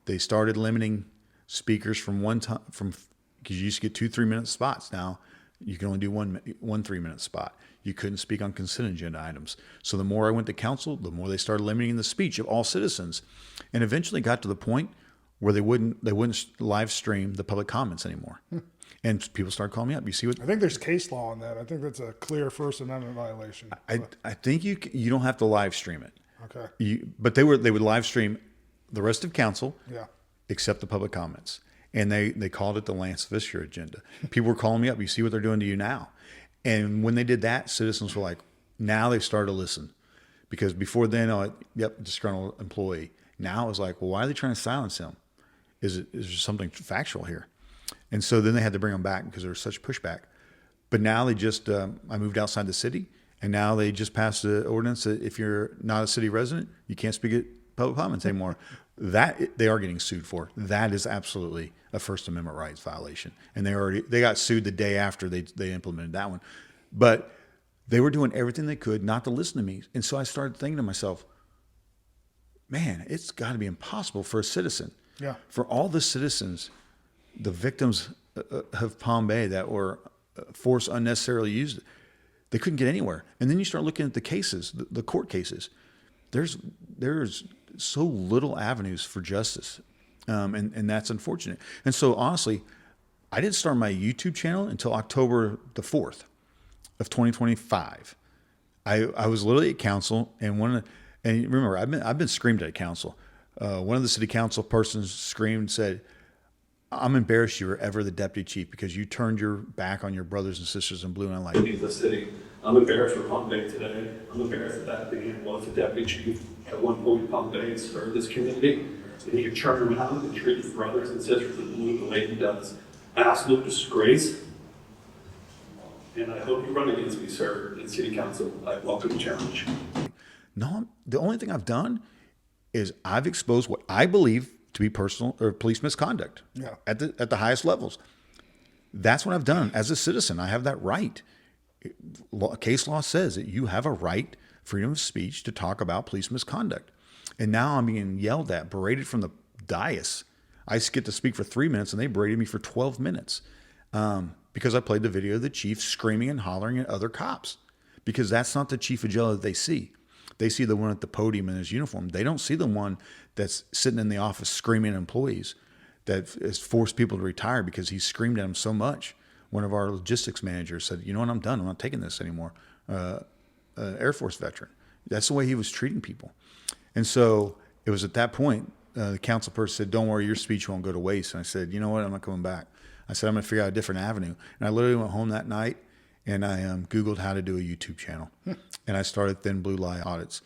They started limiting speakers from because you used to get 2 3-minute spots. Now you can only do one 3-minute spot. You couldn't speak on consent agenda items. So the more I went to council, the more they started limiting the speech of all citizens, and eventually got to the point where they wouldn't live stream the public comments anymore. And people started calling me up. You see what? I think there's case law on that. I think that's a clear First Amendment violation. I think you don't have to live stream it. Okay. But they would live stream the rest of council, Yeah. except the public comments. And they called it the Lance Fisher agenda. People were calling me up. You see what they're doing to you now. And when they did that, citizens were like, now they've started to listen. Because before then, disgruntled employee. Now it was like, well, why are they trying to silence him? Is there something factual here? And so then they had to bring him back because there was such pushback. But now they just, I moved outside the city, and now they just passed the ordinance that if you're not a city resident, you can't speak at public comments anymore. That they are getting sued for. That is absolutely a First Amendment rights violation. And they got sued the day after they implemented that one. But they were doing everything they could not to listen to me. And so I started thinking to myself, man, it's got to be impossible for a citizen. Yeah. For all the citizens, the victims of Palm Bay that were force unnecessarily used, they couldn't get anywhere. And then you start looking at the cases, the court cases. there's so little avenues for justice, and that's unfortunate. And so honestly, I didn't start my YouTube channel until October the 4th of 2025. I was literally at council, and remember, I've been screamed at council. One of the city council persons screamed and said, "I'm embarrassed you were ever the deputy chief because you turned your back on your brothers and sisters in blue." And I'm like, Leave the city. I'm embarrassed for Palm Bay today. I'm embarrassed that man was the deputy chief at one point. Palm Bay served this community, and he could turn around and treat his brothers and sisters in blue the way he does. Absolute disgrace. And I hope you run against me, sir, in city council. I welcome the challenge. no, the only thing I've done is I've exposed what I believe to be personal or police misconduct at the highest levels. That's what I've done as a citizen. I have that right. Case law says that you have a right, freedom of speech, to talk about police misconduct. And now I'm being yelled at, berated from the dais. I get to speak for 3 minutes, and they berated me for 12 minutes because I played the video of the chief screaming and hollering at other cops, because that's not the chief of jail that they see. They see the one at the podium in his uniform. They don't see the one that's sitting in the office screaming at employees, that has forced people to retire because he screamed at them so much. One of our logistics managers said, "You know what, I'm done. I'm not taking this anymore." Air Force veteran. That's the way he was treating people. And so it was at that point, the council person said, "Don't worry, your speech won't go to waste." And I said, "You know what, I'm not coming back." I said, "I'm going to figure out a different avenue." And I literally went home that night and I Googled how to do a YouTube channel. And I started Thin Blue Lie audits.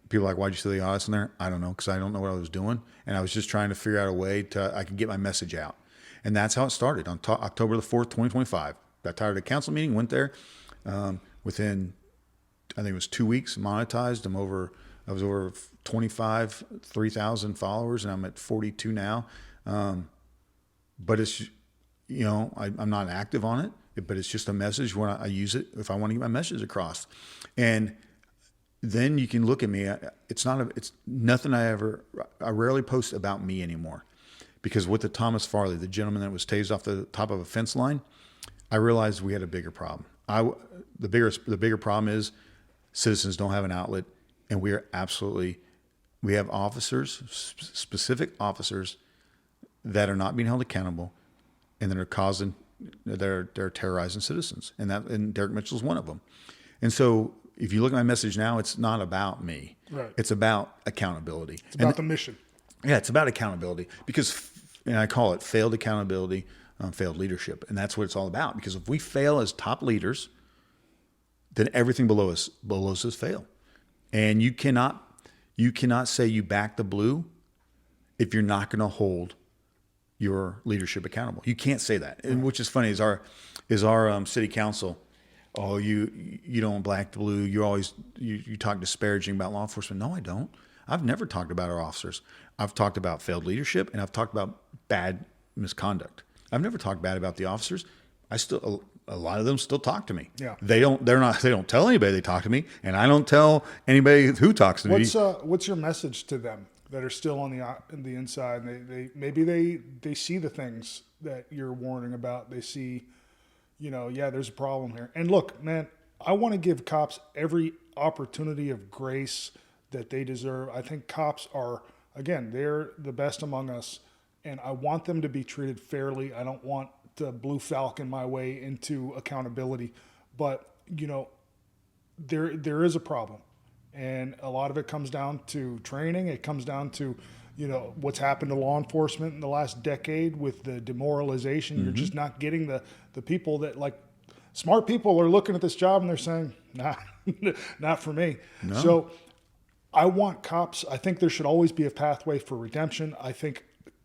People are like, "Why'd you say the audits in there?" I don't know, because I don't know what I was doing. And I was just trying to figure out a way I could get my message out. And that's how it started on October the 4th, 2025. Got tired of the council meeting, went there. Within, I think it was 2 weeks, monetized. I was over 3,000 followers, and I'm at 42 now. But it's, I'm not active on it, but it's just a message when I use it if I want to get my message across. And then you can look at me. It's nothing I rarely post about me anymore, because with the Thomas Farley, the gentleman that was tased off the top of a fence line, I realized we had a bigger problem. The bigger problem is citizens don't have an outlet, and we have officers, specific officers, that are not being held accountable, and that they're terrorizing citizens, and Derek Mitchell's one of them. And so, if you look at my message now, it's not about me. Right. It's about accountability. It's about the mission. Yeah, it's about accountability, and I call it failed accountability, failed leadership. And that's what it's all about, because if we fail as top leaders, then everything below us fail. And you cannot say you back the blue if you're not going to hold your leadership accountable. You can't say that. And which is funny, is our city council, "Oh, you don't black the blue. You talk disparaging about law enforcement." No, I don't. I've never talked about our officers. I've talked about failed leadership, and I've talked about bad misconduct. I've never talked bad about the officers. A lot of them still talk to me. Yeah. They don't tell anybody they talk to me, and I don't tell anybody who talks to me. What's your message to them that are still on the inside? And they see the things that you're warning about. They see, there's a problem here. And look, man, I want to give cops every opportunity of grace that they deserve. I think cops are, again, they're the best among us, and I want them to be treated fairly. I don't want to Blue Falcon my way into accountability, but there is a problem, and a lot of it comes down to training. It comes down to what's happened to law enforcement in the last decade with the demoralization. You're just not getting the people that, like, smart people are looking at this job and they're saying, "Nah, not for me." No. So I want cops. I think there should always be a pathway for redemption. I think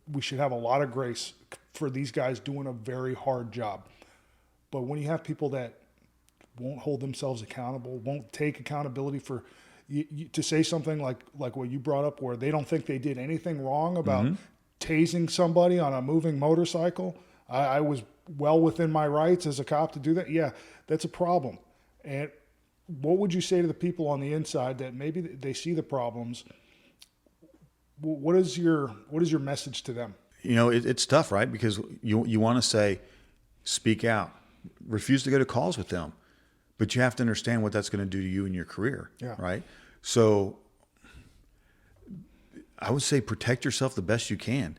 we should have a lot of grace for these guys doing a very hard job. But when you have people that won't hold themselves accountable, won't take accountability for to say something like what you brought up, where they don't think they did anything wrong about tasing somebody on a moving motorcycle. I was well within my rights as a cop to do that. Yeah, that's a problem. And what would you say to the people on the inside that maybe they see the problems? What is your message to them? It's tough, right? Because you want to say, speak out, refuse to go to calls with them, but you have to understand what that's going to do to you in your career, right? So I would say protect yourself the best you can,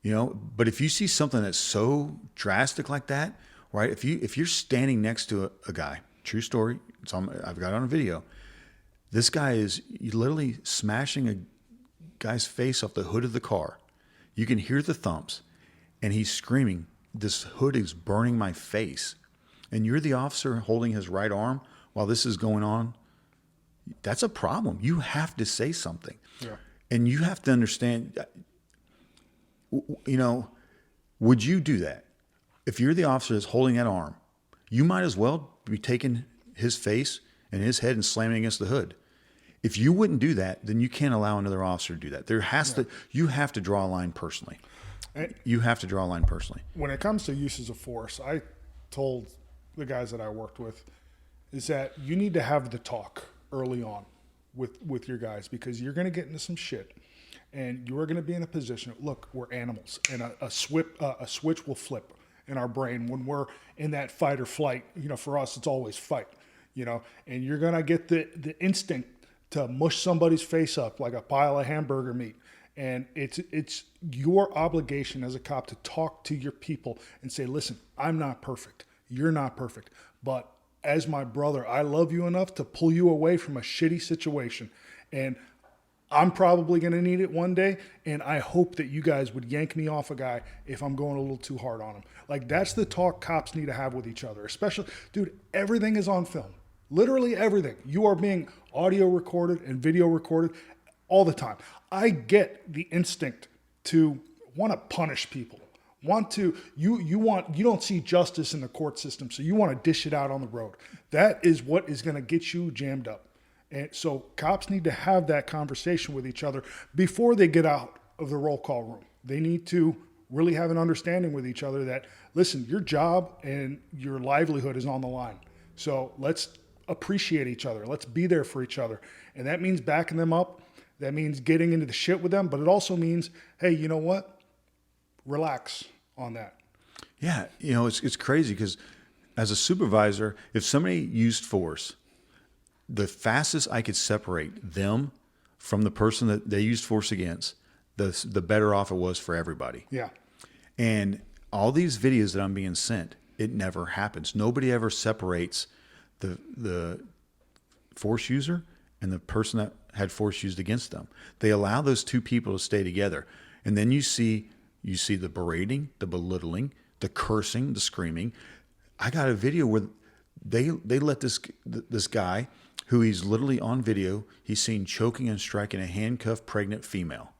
but if you see something that's so drastic like that, right? If you're standing next to a guy, true story, I've got it on a video. This guy is literally smashing a guy's face off the hood of the car. You can hear the thumps, and he's screaming, "This hood is burning my face." And you're the officer holding his right arm while this is going on. That's a problem. You have to say something. Yeah. And you have to understand, would you do that? If you're the officer that's holding that arm, you might as well be taking his face and his head and slamming against the hood. If you wouldn't do that, then you can't allow another officer to do that. You have to draw a line personally. You have to draw a line personally. When it comes to uses of force, I told the guys that I worked with is that you need to have the talk early on with your guys, because you're going to get into some shit and you are going to be in a position. Look, we're animals, and a switch will flip in our brain when we're in that fight or flight. For us, it's always fight, and you're going to get the instinct to mush somebody's face up like a pile of hamburger meat. And it's your obligation as a cop to talk to your people and say, listen, I'm not perfect. You're not perfect. But as my brother, I love you enough to pull you away from a shitty situation. And I'm probably going to need it one day. And I hope that you guys would yank me off a guy if I'm going a little too hard on him. Like, that's the talk cops need to have with each other. Especially, dude, everything is on film. Literally everything. You are being audio recorded and video recorded all the time. I get the instinct to want to punish people. You don't see justice in the court system, so you want to dish it out on the road. That is what is going to get you jammed up. And so cops need to have that conversation with each other before they get out of the roll call room. They need to really have an understanding with each other that, listen, your job and your livelihood is on the line. So let's appreciate each other. Let's be there for each other. And that means backing them up. That means getting into the shit with them. But it also means, hey, you know what? Relax on that. Yeah. It's crazy because as a supervisor, if somebody used force, the fastest I could separate them from the person that they used force against, the better off it was for everybody. Yeah. And all these videos that I'm being sent, it never happens. Nobody ever separates the force user and the person that had force used against them. They allow those two people to stay together. And then you see the berating, the belittling, the cursing, the screaming. I got a video where they let this guy, who he's literally on video, he's seen choking and striking a handcuffed pregnant female.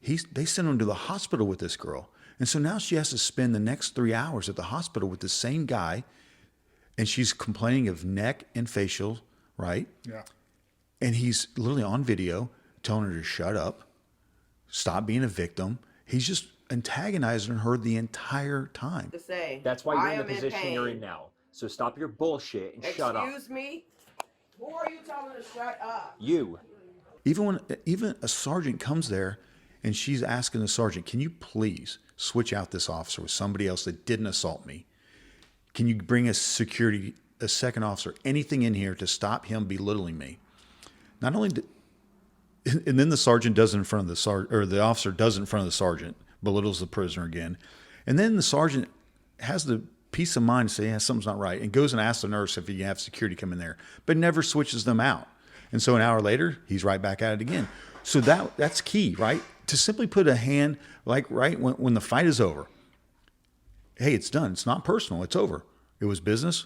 They sent him to the hospital with this girl. And so now she has to spend the next 3 hours at the hospital with the same guy, and she's complaining of neck and facial, right? Yeah. And he's literally on video telling her to shut up, stop being a victim. He's just antagonizing her the entire time. To say, That's why you're I in the am position you're in pain. now. So stop your bullshit and shut up. Excuse me? Who are you telling to shut up? You. Even a sergeant comes there and she's asking the sergeant, can you please switch out this officer with somebody else that didn't assault me? Can you bring a second officer, anything in here to stop him belittling me? Not only and then the sergeant does it in front of the sergeant, or the officer does it in front of the sergeant, belittles the prisoner again. And then the sergeant has the peace of mind to say, yeah, something's not right, and goes and asks the nurse if he can have security come in there, but never switches them out. And so an hour later, he's right back at it again. So that's key, right? To simply put a hand, like right when the fight is over, hey, it's done. It's not personal. It's over. It was business.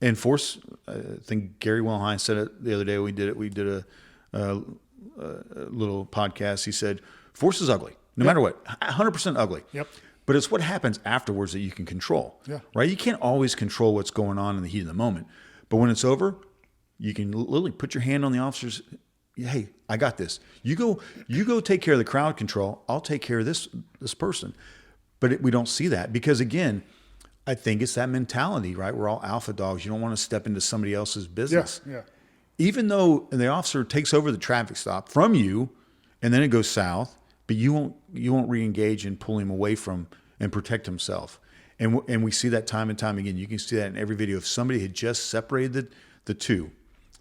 And force, I think Gary Wilhelm said it the other day. We did a little podcast. He said, force is ugly, no matter what, 100% ugly. Yep. But it's what happens afterwards that you can control. Yeah. Right? You can't always control what's going on in the heat of the moment. But when it's over, you can literally put your hand on the officer's, hey, I got this. You go take care of the crowd control. I'll take care of this person. But we don't see that because, again, I think it's that mentality, right? We're all alpha dogs. You don't want to step into somebody else's business. Yeah. Even though the officer takes over the traffic stop from you and then it goes south, but you won't re-engage and pull him away from and protect himself. And we see that time and time again. You can see that in every video. If somebody had just separated the two,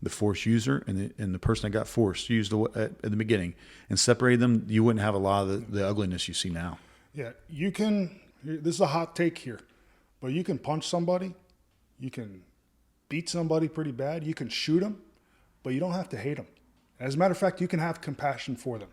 the force user and the person that got forced used at the beginning, and separated them, you wouldn't have a lot of the ugliness you see now. Yeah, you can. This is a hot take here, but you can punch somebody, you can beat somebody pretty bad, you can shoot them, but you don't have to hate them. As a matter of fact, you can have compassion for them.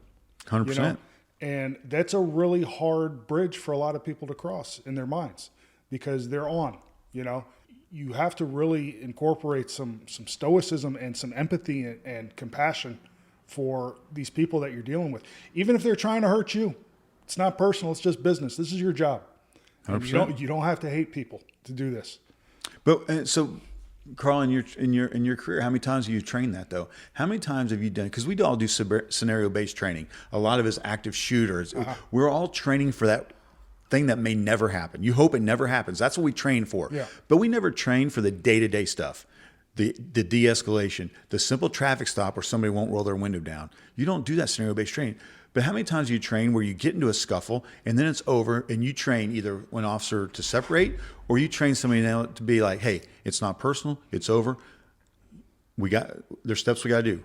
100%. You know? And that's a really hard bridge for a lot of people to cross in their minds because they're on. You know, you have to really incorporate some stoicism and some empathy and compassion for these people that you're dealing with, even if they're trying to hurt you. It's not personal. It's just business. This is your job. 100%. You don't have to hate people to do this. But so, Carl, in your career, how many times have you trained that though? How many times have you done? Because we all do scenario based training. A lot of it is active shooters. We're all training for that thing that may never happen. You hope it never happens. That's what we train for. Yeah. But we never train for the day-to-day stuff. The de-escalation, the simple traffic stop where somebody won't roll their window down. You don't do that scenario-based training. But how many times do you train where you get into a scuffle and then it's over and you train either one officer to separate or you train somebody now to be like, hey, it's not personal, it's over. There's steps we got to do.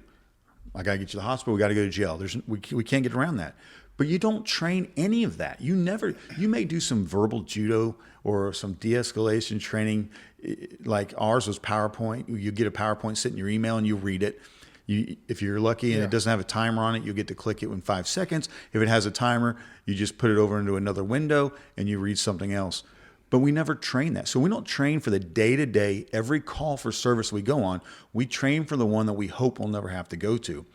I got to get you to the hospital. We got to go to jail. We can't get around that. But you don't train any of that. You may do some verbal judo or some de-escalation training. Like ours was PowerPoint. You get a PowerPoint, sit in your email and you read it. If you're lucky and it doesn't have a timer on it, you'll get to click it in 5 seconds. If it has a timer, you just put it over into another window and you read something else. But we never train that. So we don't train for the day-to-day, every call for service we go on. We train for the one that we hope we'll never have to go to.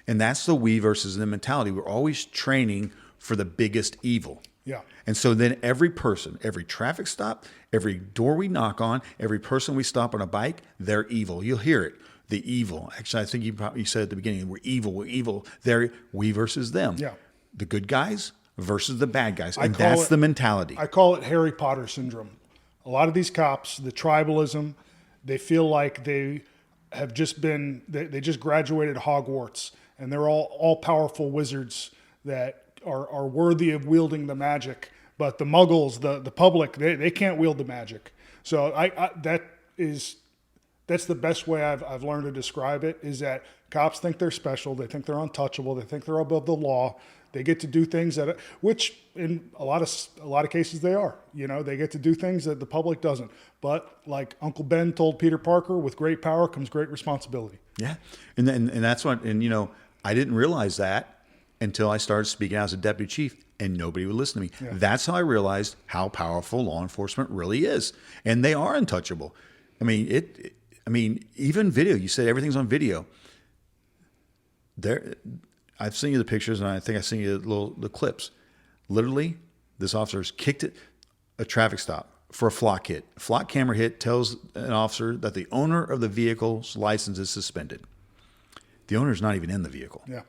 And that's the we versus them mentality. We're always training for the biggest evil. Yeah. And so then every person, every traffic stop, every door we knock on, every person we stop on a bike, they're evil. You'll hear it. The evil. Actually, I think you said at the beginning, we're evil, we're evil. They're we versus them. Yeah. The good guys versus the bad guys. And that's the mentality. I call it Harry Potter syndrome. A lot of these cops, the tribalism, they feel like they have just been, they just graduated Hogwarts and they're all powerful wizards that are worthy of wielding the magic. But the muggles, the public, they can't wield the magic. So that's the best way I've learned to describe it, is that cops think they're special. They think they're untouchable. They think they're above the law. They get to do things which in a lot of cases they are. You know, they get to do things that the public doesn't. But like Uncle Ben told Peter Parker, with great power comes great responsibility. Yeah. And that's what, and you know, I didn't realize that until I started speaking out as a deputy chief and nobody would listen to me. Yeah. That's how I realized how powerful law enforcement really is. And they are untouchable. I mean, even video, you said everything's on video. I've seen you the pictures and I think I've seen you the clips. Literally, this officer's kicked a traffic stop for a flock hit. A flock camera hit tells an officer that the owner of the vehicle's license is suspended. The owner's not even in the vehicle. Yeah.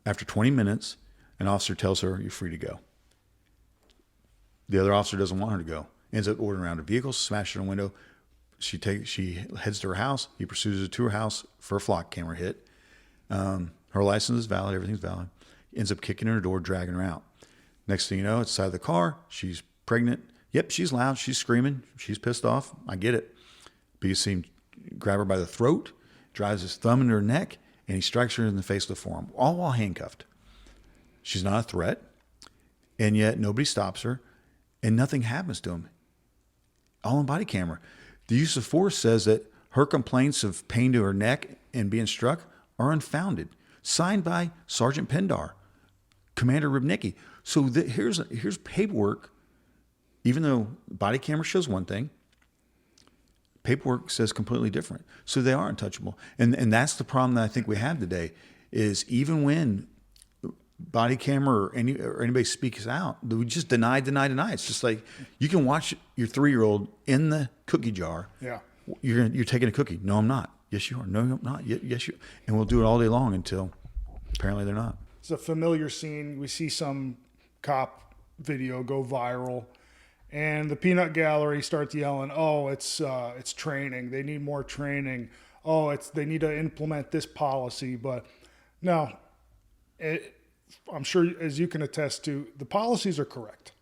After 20 minutes, an officer tells her, you're free to go. The other officer doesn't want her to go. Ends up ordering around a vehicle, smashes her window. She heads to her house. He pursues her to her house for a flock camera hit. Her license is valid. Everything's valid. Ends up kicking her door, dragging her out. Next thing you know, it's inside the car. She's pregnant. Yep, she's loud. She's screaming. She's pissed off. I get it. But you see him grab her by the throat, drives his thumb into her neck, and he strikes her in the face with a forearm, all while handcuffed. She's not a threat, and yet nobody stops her, and nothing happens to him. All on body camera. The use of force says that her complaints of pain to her neck and being struck are unfounded. Signed by Sergeant Pendar, Commander Ribnicki. So here's paperwork. Even though body camera shows one thing, paperwork says completely different. So they are untouchable. And that's the problem that I think we have today, is even when body camera or anybody speaks out, we just deny. It's just like, you can watch your 3-year-old in the cookie jar. Yeah. You're taking a cookie. No, I'm not. Yes, you are. No, I'm not. Yes, you. And we'll do it all day long until apparently they're not. It's a familiar scene. We see some cop video go viral, and the peanut gallery starts yelling, "Oh, it's training. They need more training. Oh, they need to implement this policy." But no, I'm sure, as you can attest to, the policies are correct.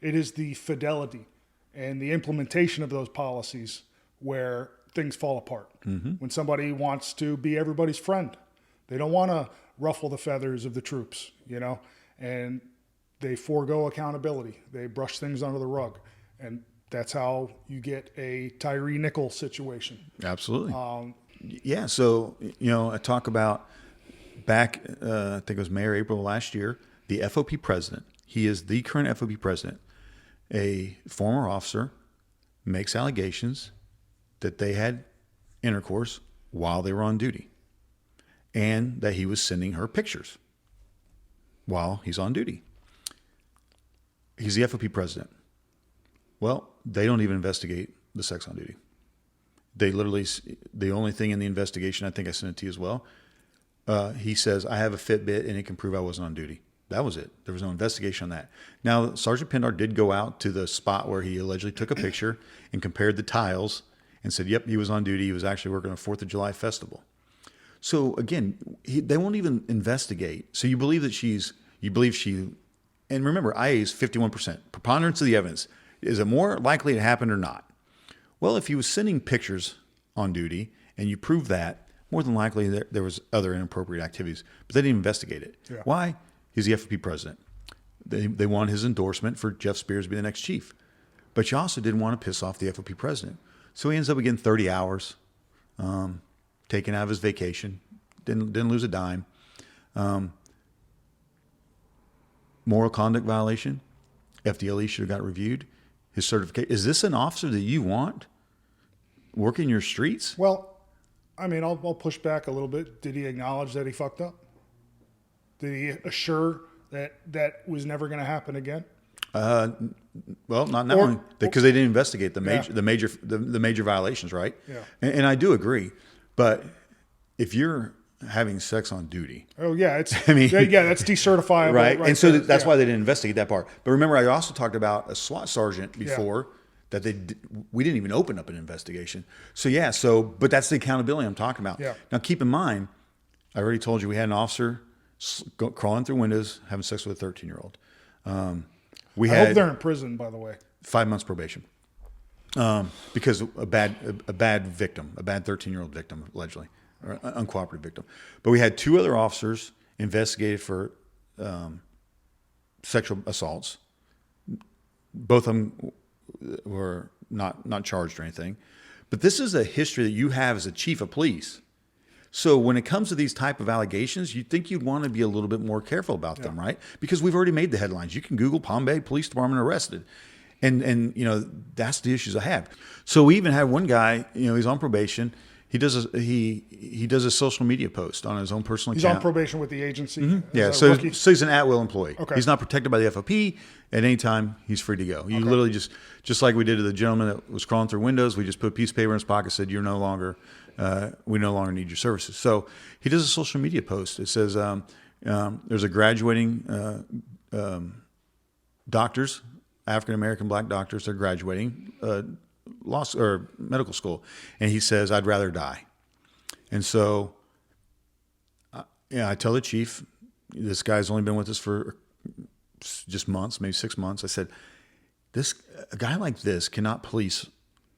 It is the fidelity and the implementation of those policies where things fall apart. When somebody wants to be everybody's friend, they don't want to ruffle the feathers of the troops, and they forego accountability. They brush things under the rug. And that's how you get a Tyree Nichols situation. Absolutely. Yeah. So, I talk about back, I think it was May or April of last year, the FOP president. He is the current FOP president. A former officer makes allegations that they had intercourse while they were on duty and that he was sending her pictures while he's on duty. He's the FOP president. Well, they don't even investigate the sex on duty. They literally, the only thing in the investigation, I think I sent it to you as well, he says, I have a Fitbit and it can prove I wasn't on duty. That was it. There was no investigation on that. Now, Sergeant Pindar did go out to the spot where he allegedly took a picture and compared the tiles and said, yep, he was on duty. He was actually working on a 4th of July festival. So again, they won't even investigate. So you believe that and remember, IA is 51%. Preponderance of the evidence. Is it more likely it happened or not? Well, if he was sending pictures on duty and you prove that, more than likely there was other inappropriate activities, but they didn't investigate it. Yeah. Why? He's the FOP president. They want his endorsement for Jeff Spears to be the next chief. But you also didn't want to piss off the FOP president. So he ends up getting 30 hours, taken out of his vacation, didn't lose a dime. Moral conduct violation. FDLE should have got reviewed. His certification. Is this an officer that you want working your streets? Well, I mean, I'll push back a little bit. Did he acknowledge that he fucked up? Did he assure that was never going to happen again? Well, not only because they didn't investigate the major violations, right? Yeah. And I do agree, but if you're having sex on duty, that's decertifiable, right? And so that's why they didn't investigate that part. But remember, I also talked about a SWAT sergeant before that we didn't even open up an investigation. So but that's the accountability I'm talking about. Yeah. Now, keep in mind, I already told you we had an officer crawling through windows having sex with a 13-year-old. I hope they're in prison, by the way. 5 months probation. Because a bad victim, a bad 13-year-old victim, allegedly, or uncooperative victim. But we had 2 other officers investigated for sexual assaults. Both of them were not charged or anything. But this is a history that you have as a chief of police. So when it comes to these type of allegations, you'd think you'd want to be a little bit more careful about them, right? Because we've already made the headlines. You can Google Palm Bay Police Department arrested. And that's the issues I have. So we even had one guy, he's on probation. He does a social media post on his own personal account. He's on probation with the agency. Mm-hmm. Yeah, so he's an at-will employee. Okay. He's not protected by the FOP. At any time, he's free to go. You literally just like we did to the gentleman that was crawling through windows, we just put a piece of paper in his pocket, said, we no longer need your services. So he does a social media post. It says there's a graduating doctors, African-American black doctors, they're graduating law or medical school. And he says, I'd rather die. And so, I tell the chief, this guy's only been with us for just months, maybe 6 months. I said, a guy like this cannot police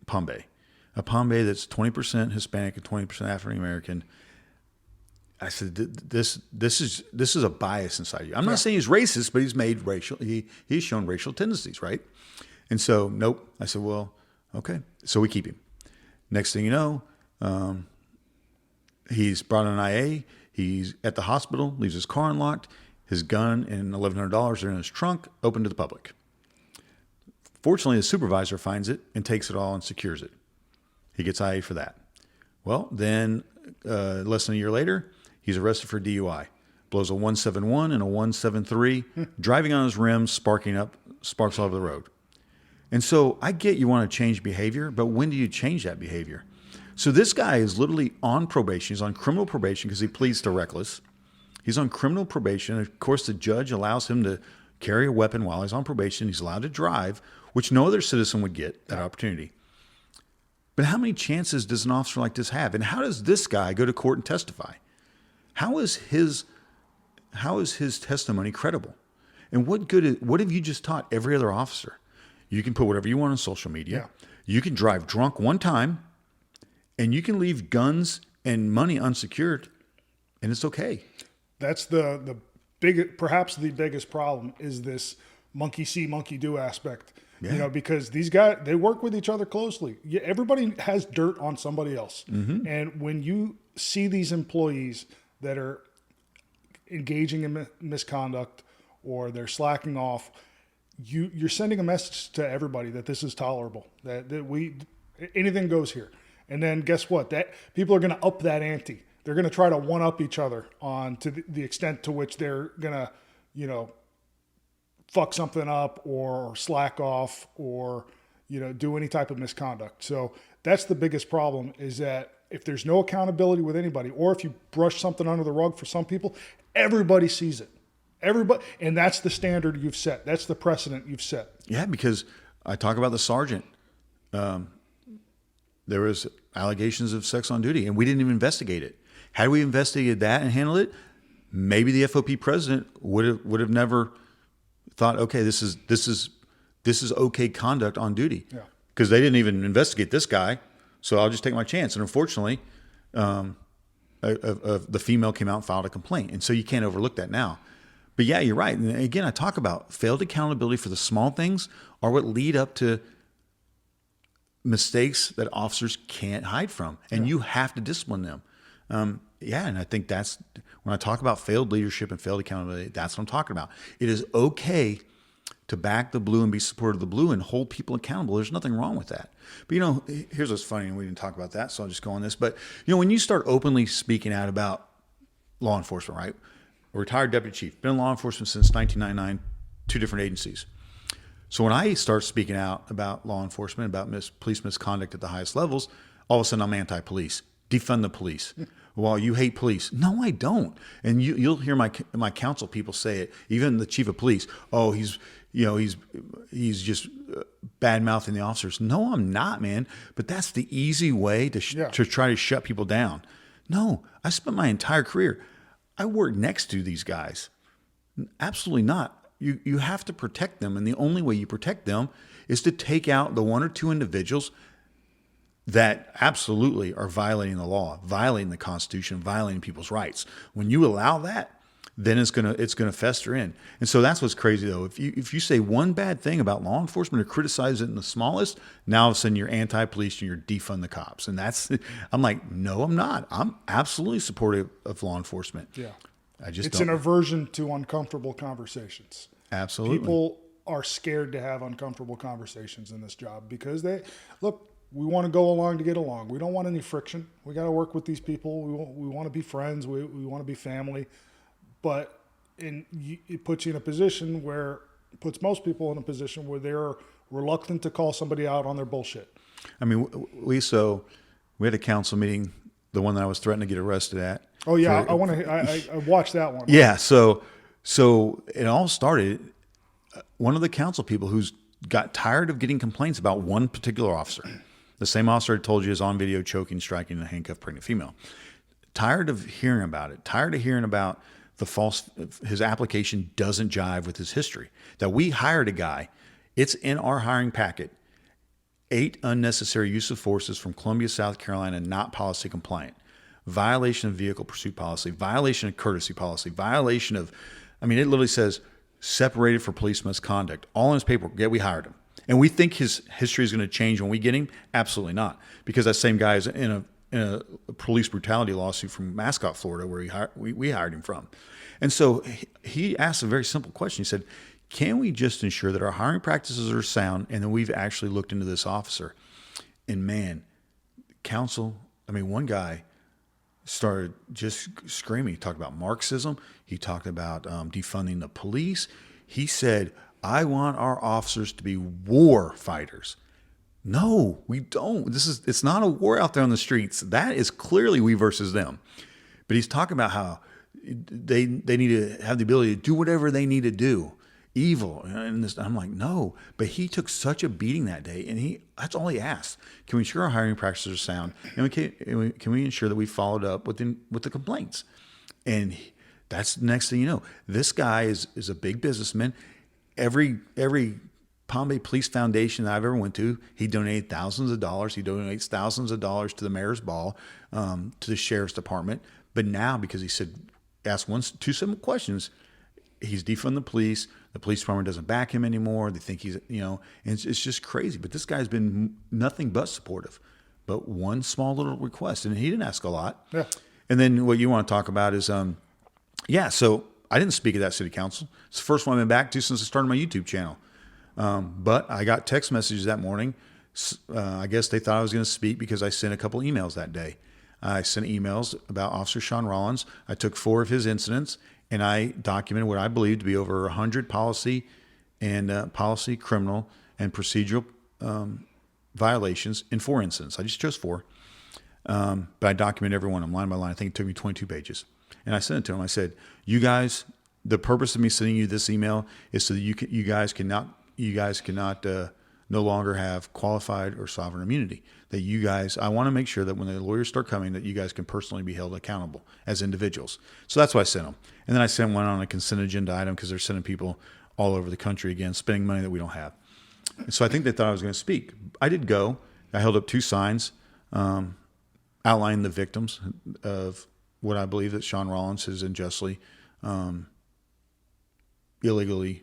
Palm Bay. A Palm Bay that's 20% Hispanic and 20% African-American. I said, this is a bias inside you. I'm not saying he's racist, but he's shown racial tendencies, right? And so, nope. I said, well, okay. So we keep him. Next thing you know, he's brought on an IA. He's at the hospital, leaves his car unlocked. His gun and $1,100 are in his trunk, open to the public. Fortunately, the supervisor finds it and takes it all and secures it. He gets IA for that. Well, then less than a year later, he's arrested for DUI. Blows a 171 and a 173, driving on his rims, sparks all over the road. And so I get you want to change behavior, but when do you change that behavior? So this guy is literally on probation. He's on criminal probation because he pleads to reckless. He's on criminal probation. Of course, the judge allows him to carry a weapon while he's on probation. He's allowed to drive, which no other citizen would get that opportunity. But how many chances does an officer like this have? And how does this guy go to court and testify? How is his testimony credible? And what have you just taught every other officer? You can put whatever you want on social media. Yeah. You can drive drunk one time and you can leave guns and money unsecured, and it's okay. That's perhaps the biggest problem is this monkey see, monkey do aspect. Yeah. Because these guys, they work with each other closely. Yeah, everybody has dirt on somebody else. And when you see these employees that are engaging in misconduct or they're slacking off, you're sending a message to everybody that this is tolerable, that anything goes here. And then guess what? That people are going to up that ante. They're going to try to one up each other on to the extent to which they're going to, fuck something up or slack off or, do any type of misconduct. So that's the biggest problem, is that if there's no accountability with anybody, or if you brush something under the rug for some people, everybody sees it. Everybody, and that's the standard you've set. That's the precedent you've set. Yeah, because I talk about the sergeant. There was allegations of sex on duty, and we didn't even investigate it. Had we investigated that and handled it, maybe the FOP president would have never thought, okay, this is okay conduct on duty, because they didn't even investigate this guy, so I'll just take my chance. And unfortunately, the female came out and filed a complaint, and so you can't overlook that now. But yeah, you're right. And again, I talk about failed accountability for the small things are what lead up to mistakes that officers can't hide from, and you have to discipline them. And I think that's when I talk about failed leadership and failed accountability, that's what I'm talking about. It is okay to back the blue and be supportive of the blue and hold people accountable. There's nothing wrong with that. But here's what's funny, and we didn't talk about that, so I'll just go on this. But when you start openly speaking out about law enforcement, right? A retired deputy chief, been in law enforcement since 1999, 2 different agencies. So when I start speaking out about law enforcement, about police misconduct at the highest levels, all of a sudden I'm anti-police. Defund the police. Well, you hate police. No, I don't. And you'll hear my council people say it. Even the chief of police. Oh, he's just bad mouthing the officers. No, I'm not, man. But that's the easy way to try to shut people down. No, I spent my entire career. I worked next to these guys. Absolutely not. You have to protect them, and the only way you protect them is to take out the 1 or 2 individuals that absolutely are violating the law, violating the Constitution, violating people's rights. When you allow that, then it's gonna fester in. And so that's what's crazy, though. If you say one bad thing about law enforcement or criticize it in the smallest, now all of a sudden you're anti-police and you're defund the cops. And I'm like, no, I'm not. I'm absolutely supportive of law enforcement. Yeah, It's an aversion to uncomfortable conversations. Absolutely. People are scared to have uncomfortable conversations in this job because we want to go along to get along. We don't want any friction. We got to work with these people. We want to be friends. We want to be family. But it puts you in a position where it puts most people in a position where they're reluctant to call somebody out on their bullshit. I mean, we had a council meeting, the one that I was threatening to get arrested at. Oh yeah, I watched that one. Yeah, so it all started. One of the council people who's got tired of getting complaints about one particular officer, the same officer I told you is on video choking, striking, and handcuffed pregnant female. Tired of hearing about it. Tired of hearing about his application doesn't jive with his history. That we hired a guy, it's in our hiring packet, 8 unnecessary use of forces from Columbia, South Carolina, not policy compliant. Violation of vehicle pursuit policy, violation of courtesy policy, violation of, it literally says separated for police misconduct, all in his paperwork, yet we hired him. And we think his history is going to change when we get him? Absolutely not. Because that same guy is in a police brutality lawsuit from Mascot, Florida, where we hired him from. And so he asked a very simple question. He said, can we just ensure that our hiring practices are sound and that we've actually looked into this officer? And man, one guy started just screaming. He talked about Marxism. He talked about defunding the police. He said, I want our officers to be war fighters. No, we don't. It's not a war out there on the streets. That is clearly we versus them. But he's talking about how they need to have the ability to do whatever they need to do. Evil. And I'm like, no. But he took such a beating that day, and that's all he asked. Can we ensure our hiring practices are sound? And can we ensure that we followed up with the complaints? And that's the next thing you know. This guy is a big businessman. Every Palm Bay Police Foundation that I've ever went to. He donated thousands of dollars. He donates thousands of dollars to the mayor's ball, to the sheriff's department. But now, because he said, asked two simple questions, he's defunding the police. The police department doesn't back him anymore. They think he's, and it's just crazy. But this guy's been nothing but supportive. But one small little request, and he didn't ask a lot. Yeah. And then what you want to talk about is, so I didn't speak at that city council. It's the first one I've been back to since I started my YouTube channel. But I got text messages that morning. I guess they thought I was going to speak because I sent a couple emails that day. I sent emails about Officer Sean Rollins. I took 4 of his incidents, and I documented what I believe to be over 100 policy, criminal, and procedural violations in 4 incidents. I just chose 4. But I documented every one of them line by line. I think it took me 22 pages. And I sent it to him. I said, you guys, the purpose of me sending you this email is so that you guys cannot no longer have qualified or sovereign immunity. That you guys, I want to make sure that when the lawyers start coming, that you guys can personally be held accountable as individuals. So that's why I sent them. And then I sent one on a consent agenda item because they're sending people all over the country again, spending money that we don't have. And so I think they thought I was going to speak. I did go. I held up 2 signs outlining the victims of what I believe that Sean Rollins has unjustly, illegally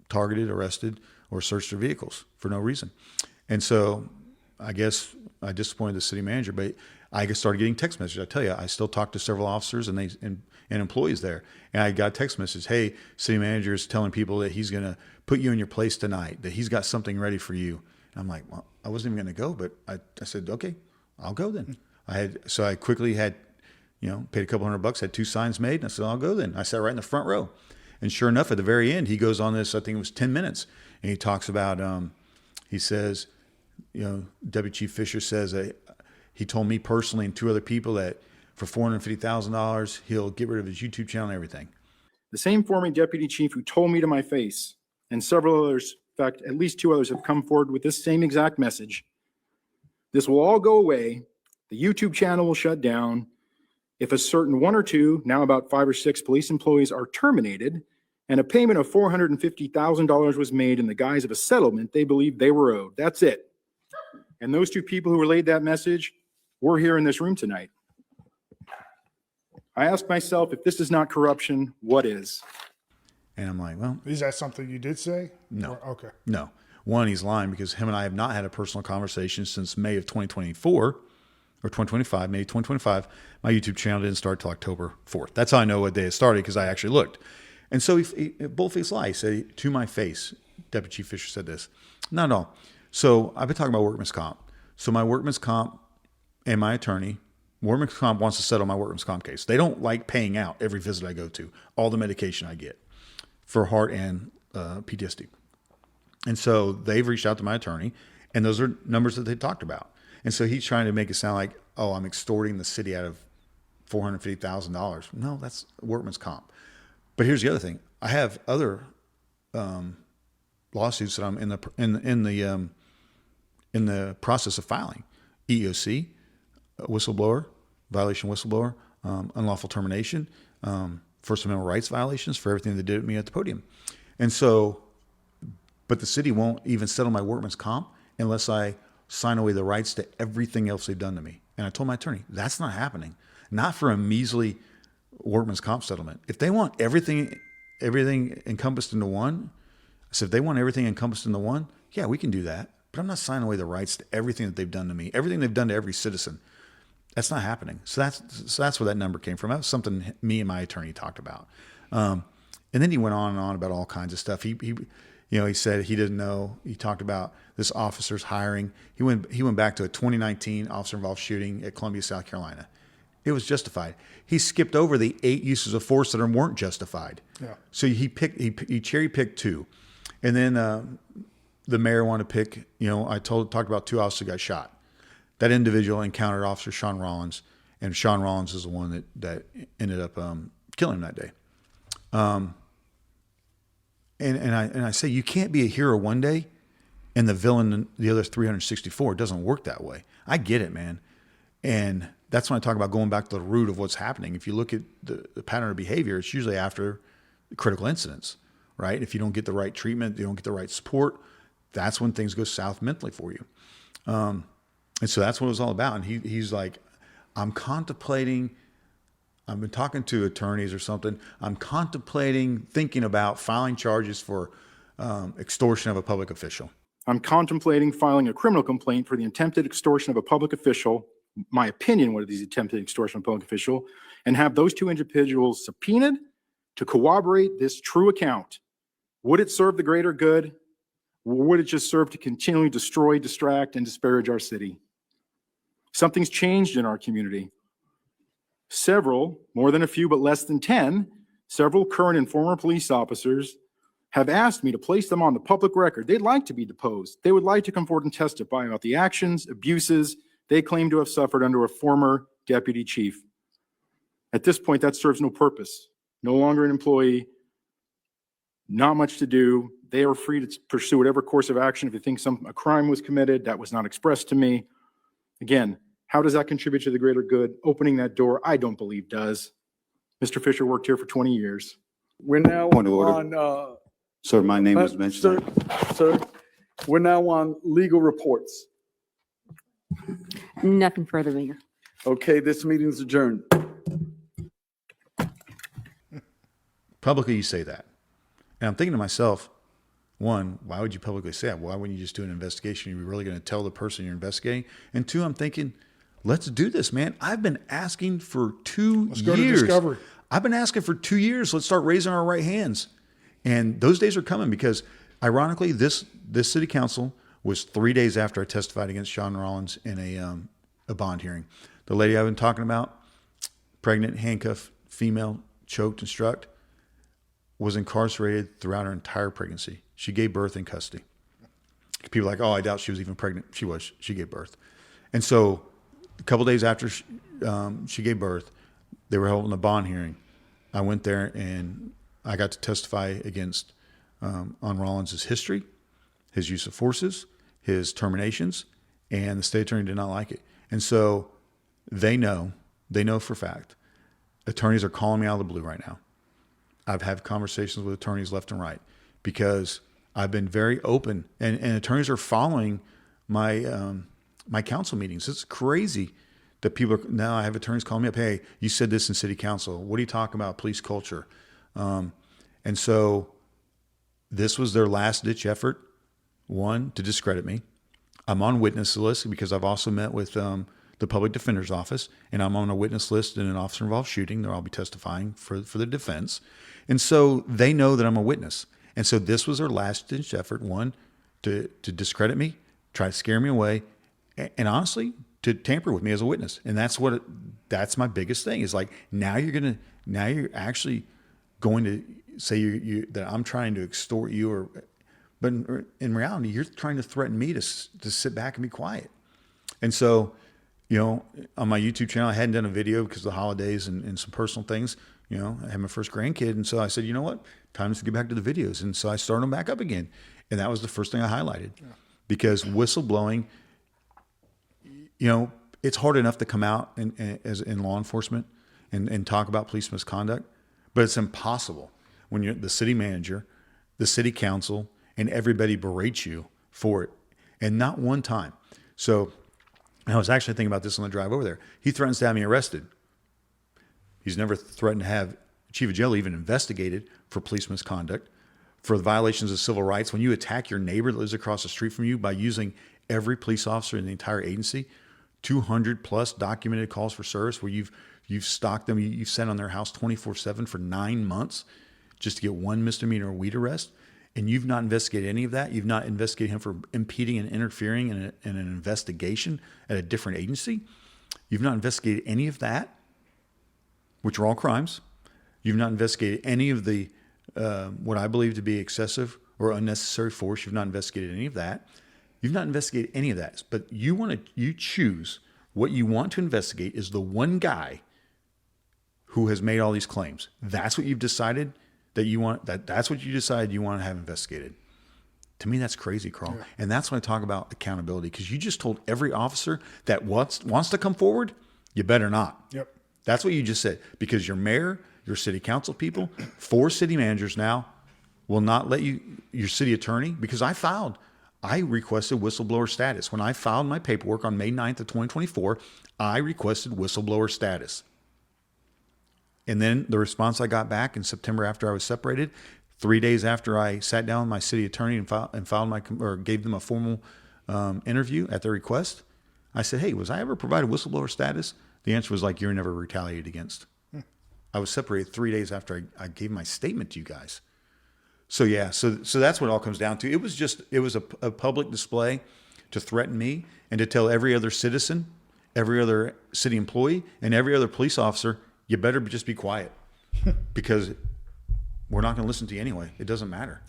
targeted, arrested, or searched their vehicles for no reason. And so I guess I disappointed the city manager, but I started getting text messages. I tell you, I still talk to several officers and employees there. And I got a text message, hey, city manager is telling people that he's going to put you in your place tonight, that he's got something ready for you. And I'm like, well, I wasn't even going to go, but I said, okay, I'll go then. I quickly had, paid a couple $100, had 2 signs made, and I said, I'll go then. I sat right in the front row. And sure enough, at the very end, he goes on this, I think it was 10 minutes, and he talks about, he says, Deputy Chief Fisher says that he told me personally and 2 other people that for $450,000, he'll get rid of his YouTube channel and everything. The same former deputy chief who told me to my face, and several others, in fact, at least 2 others have come forward with this same exact message. This will all go away. The YouTube channel will shut down. If a certain 1 or 2, now about 5 or 6 police employees are terminated, and a payment of $450,000 was made in the guise of a settlement they believed they were owed. That's it. And those 2 people who relayed that message were here in this room tonight. I ask myself, if this is not corruption, what is? And I'm like, well. Is that something you did say? No. Okay. No. 1, he's lying because him and I have not had a personal conversation since May of 2024 or 2025, May 2025. My YouTube channel didn't start till October 4th. That's how I know what day it started because I actually looked. And so he bull-faced lie. He said, to my face, Deputy Chief Fisher said this. Not at all. So I've been talking about workman's comp. So my workman's comp and my attorney, workman's comp wants to settle my workman's comp case. They don't like paying out every visit I go to, all the medication I get for heart and PTSD. And so they've reached out to my attorney, and those are numbers that they talked about. And so he's trying to make it sound like, oh, I'm extorting the city out of $450,000. No, that's workman's comp. But here's the other thing. I have other lawsuits that I'm in the process of filing. EEOC, whistleblower, violation whistleblower, unlawful termination, First Amendment rights violations for everything they did to me at the podium. And so, but the city won't even settle my workman's comp unless I sign away the rights to everything else they've done to me. And I told my attorney, that's not happening. Not for a measly workman's comp settlement. If they want everything encompassed into one, I said, if they want everything encompassed into one, yeah, we can do that. But I'm not signing away the rights to everything that they've done to me, everything they've done to every citizen. That's not happening. So that's where that number came from. That was something me and my attorney talked about. And then he went on and on about all kinds of stuff. He said he didn't know. He talked about this officer's hiring. He went back to a 2019 officer-involved shooting at Columbia, South Carolina. It was justified. He skipped over the 8 uses of force that weren't justified. Yeah. So he cherry-picked 2. And then the mayor wanted to pick, I talked about 2 officers who got shot. That individual encountered Officer Sean Rollins, and Sean Rollins is the one that ended up killing him that day. And I say, you can't be a hero one day and the villain the other 364. It doesn't work that way. I get it, man. And that's when I talk about going back to the root of what's happening. If you look at the pattern of behavior, it's usually after critical incidents right? If you don't get the right treatment, you don't get the right support, that's when things go south mentally for you. And so that's what it was all about. And he's like, I've been talking to attorneys or something. I'm contemplating, thinking about filing charges for extortion of a public official. I'm contemplating filing a criminal complaint for the attempted extortion of a public official, my opinion, what are these attempted extortion of a public official, and have those two individuals subpoenaed to corroborate this true account. Would it serve the greater good? Or would it just serve to continually destroy, distract, and disparage our city? Something's changed in our community. Several, more than a few, but less than 10, several current and former police officers have asked me to place them on the public record. They'd like to be deposed. They would like to come forward and testify about the actions, abuses they claim to have suffered under a former deputy chief. At this point, that serves no purpose. No longer an employee, not much to do. They are free to pursue whatever course of action. If you think a crime was committed, that was not expressed to me. Again, how does that contribute to the greater good? Opening that door, I don't believe does. Mr. Fisher worked here for 20 years. We're now Point of order. on, Sir, my name was mentioned. sir, we're now on legal reports. Nothing further, Mayor. Okay, this meeting's adjourned. Publicly, you say that. And I'm thinking to myself, one, why would you publicly say that? Why wouldn't you just do an investigation? Are you really going to tell the person you're investigating? And two, I'm thinking, let's do this, man. I've been asking for 2 Let's years. go to discovery. I've been asking for 2 years. Let's start raising our right hands. And those days are coming because, ironically, this city council was 3 days after I testified against Sean Rollins in a bond hearing. The lady I've been talking about, pregnant, handcuffed, female, choked and struck, was incarcerated throughout her entire pregnancy. She gave birth in custody. People are like, oh, I doubt she was even pregnant. She was. She gave birth. And so a couple days after she gave birth, they were holding a bond hearing. I went there and I got to testify against on Rollins' history, his use of forces, his terminations, and the state attorney did not like it. And so they know for a fact, attorneys are calling me out of the blue right now. I've had conversations with attorneys left and right because I've been very open, and attorneys are following my my council meetings. It's crazy that people are, now I have attorneys calling me up. Hey, you said this in city council. What are you talking about? Police culture. And so this was their last ditch effort. One, to discredit me. I'm on witness list because I've also met with the public defender's office, and I'm on a witness list in an officer involved shooting. I'll be testifying for the defense. And so they know that I'm a witness. And so this was their last ditch effort. One, to discredit me, try to scare me away, and honestly, to tamper with me as a witness. And that's my biggest thing is like, now you're actually going to say that I'm trying to extort you, but in reality, you're trying to threaten me to sit back and be quiet. And so, on my YouTube channel, I hadn't done a video because of the holidays and some personal things. I had my first grandkid. And so I said, you know what? Time to get back to the videos. And so I started them back up again. And that was the first thing I highlighted. Yeah. Because whistleblowing, it's hard enough to come out in law enforcement and talk about police misconduct, but it's impossible when you're the city manager, the city council, and everybody berates you for it. And not one time. So I was actually thinking about this on the drive over there. He threatens to have me arrested. He's never threatened to have chief of jail even investigated for police misconduct, for the violations of civil rights. When you attack your neighbor that lives across the street from you by using every police officer in the entire agency, 200 plus documented calls for service where you've stalked them, you've sat on their house 24/7 for 9 months just to get one misdemeanor weed arrest, and you've not investigated any of that. You've not investigated him for impeding and interfering in an investigation at a different agency. You've not investigated any of that, which are all crimes. You've not investigated any of the what I believe to be excessive or unnecessary force. You've not investigated any of that. You've not investigated any of that. But you choose what you want to investigate is the one guy who has made all these claims. That's what you've decided that you want. That's what you decided you want to have investigated. To me, that's crazy, Carl. Yeah. And that's when I talk about accountability, because you just told every officer that wants to come forward, you better not. Yep. That's what you just said, because your mayor, your city council people, 4 city managers now will not let your city attorney, because I requested whistleblower status. When I filed my paperwork on May 9th of 2024, I requested whistleblower status. And then the response I got back in September after I was separated, 3 days after I sat down with my city attorney and gave them a formal interview at their request, I said, hey, was I ever provided whistleblower status? The answer was like, you're never retaliated against. I was separated 3 days after I gave my statement to you guys. So yeah, so that's what it all comes down to. It was a public display to threaten me and to tell every other citizen, every other city employee, and every other police officer, you better just be quiet because we're not going to listen to you anyway. It doesn't matter.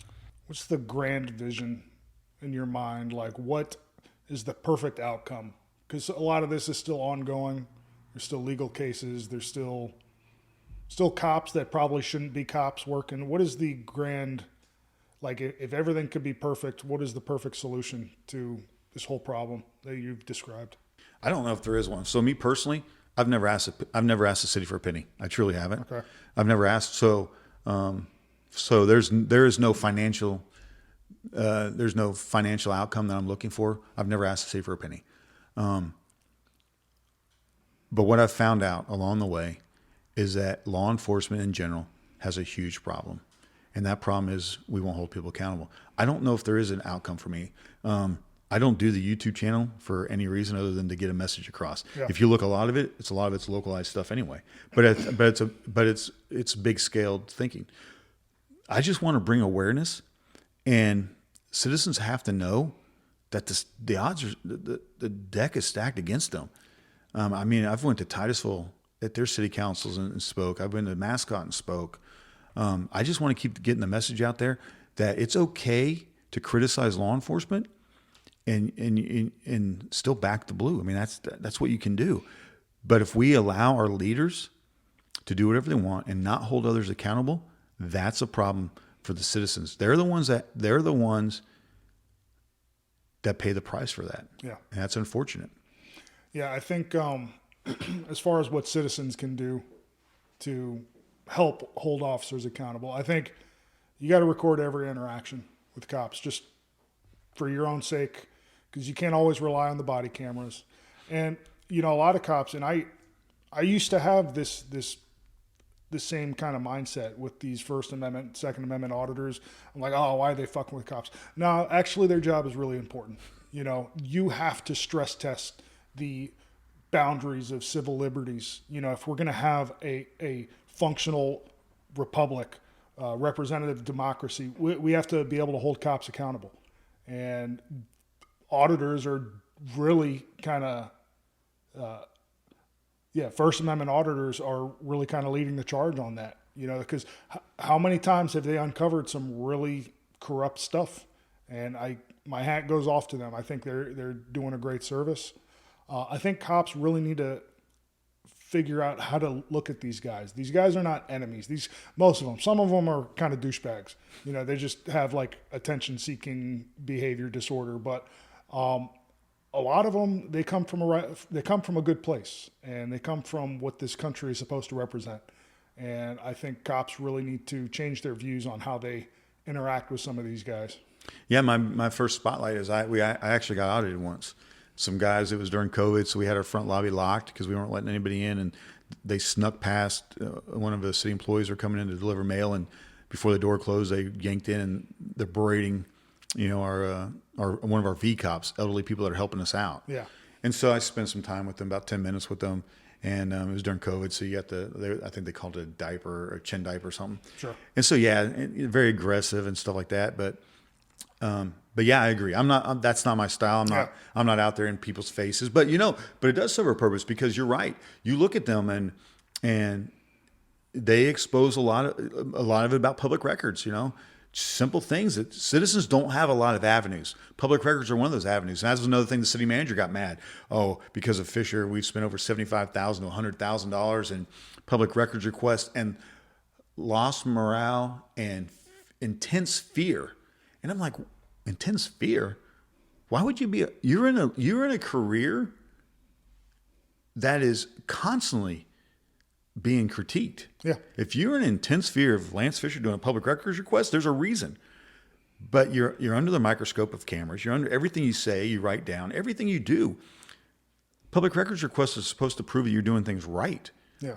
What's the grand vision in your mind? Like, what is the perfect outcome? Because a lot of this is still ongoing. There's still legal cases. There's still cops that probably shouldn't be cops working. What is the grand, like, if everything could be perfect, what is the perfect solution to this whole problem that you've described? I don't know if there is one. So me personally, I've never asked the city for a penny. I truly haven't. Okay. I've never asked. So there is no financial outcome that I'm looking for. I've never asked the city for a penny. But what I've found out along the way is that law enforcement in general has a huge problem. And that problem is we won't hold people accountable. I don't know if there is an outcome for me. I don't do the YouTube channel for any reason other than to get a message across. Yeah. If you look a lot of it's localized stuff anyway. But it's big scaled thinking. I just want to bring awareness, and citizens have to know that the odds are the deck is stacked against them. I mean, I've went to Titusville at their city councils and spoke. I've been to Mascot and spoke. I just want to keep getting the message out there that it's okay to criticize law enforcement and still back the blue. I mean, that's what you can do. But if we allow our leaders to do whatever they want and not hold others accountable, that's a problem for the citizens. They're the ones that pay the price for that. Yeah. And that's unfortunate. Yeah, I think as far as what citizens can do to help hold officers accountable, I think you got to record every interaction with cops just for your own sake, because you can't always rely on the body cameras. And, you know, a lot of cops, and I used to have this same kind of mindset with these First Amendment, Second Amendment auditors. I'm like, oh, why are they fucking with cops? No, actually their job is really important. You know, you have to stress test the boundaries of civil liberties. You know, if we're going to have a functional republic, representative democracy, we have to be able to hold cops accountable. And auditors are really kind of, First Amendment auditors are really kind of leading the charge on that, you know, because how many times have they uncovered some really corrupt stuff? And my hat goes off to them. I think they're doing a great service. I think cops really need to figure out how to look at these guys. These guys are not enemies. Most of them, some of them are kind of douchebags. You know, they just have like attention-seeking behavior disorder. But a lot of them, they come from a good place, and they come from what this country is supposed to represent. And I think cops really need to change their views on how they interact with some of these guys. Yeah, my first spotlight is I actually got audited once. Some guys, it was during COVID, so we had our front lobby locked because we weren't letting anybody in, and they snuck past. One of the city employees were coming in to deliver mail, and before the door closed, they yanked in and they're berating, you know, our one of our V cops, elderly people that are helping us out. Yeah. And so I spent some time with them, about 10 minutes with them, and it was during COVID, so you got I think they called it a diaper or a chin diaper or something. Sure. And so very aggressive and stuff like that, but yeah, I agree. That's not my style. I'm not out there in people's faces, but it does serve a purpose, because you're right. You look at them and they expose a lot of it about public records, simple things that citizens don't have a lot of avenues. Public records are one of those avenues. And that was another thing the city manager got mad. Oh, because of Fisher, we've spent over $75,000 to $100,000 in public records requests, and lost morale and intense fear. And I'm like, intense fear? Why would you be? You're in a career that is constantly being critiqued. Yeah. If you're in intense fear of Lance Fisher doing a public records request, there's a reason. But you're under the microscope of cameras. You're under everything you say, you write down, everything you do. Public records request is supposed to prove that you're doing things right. Yeah.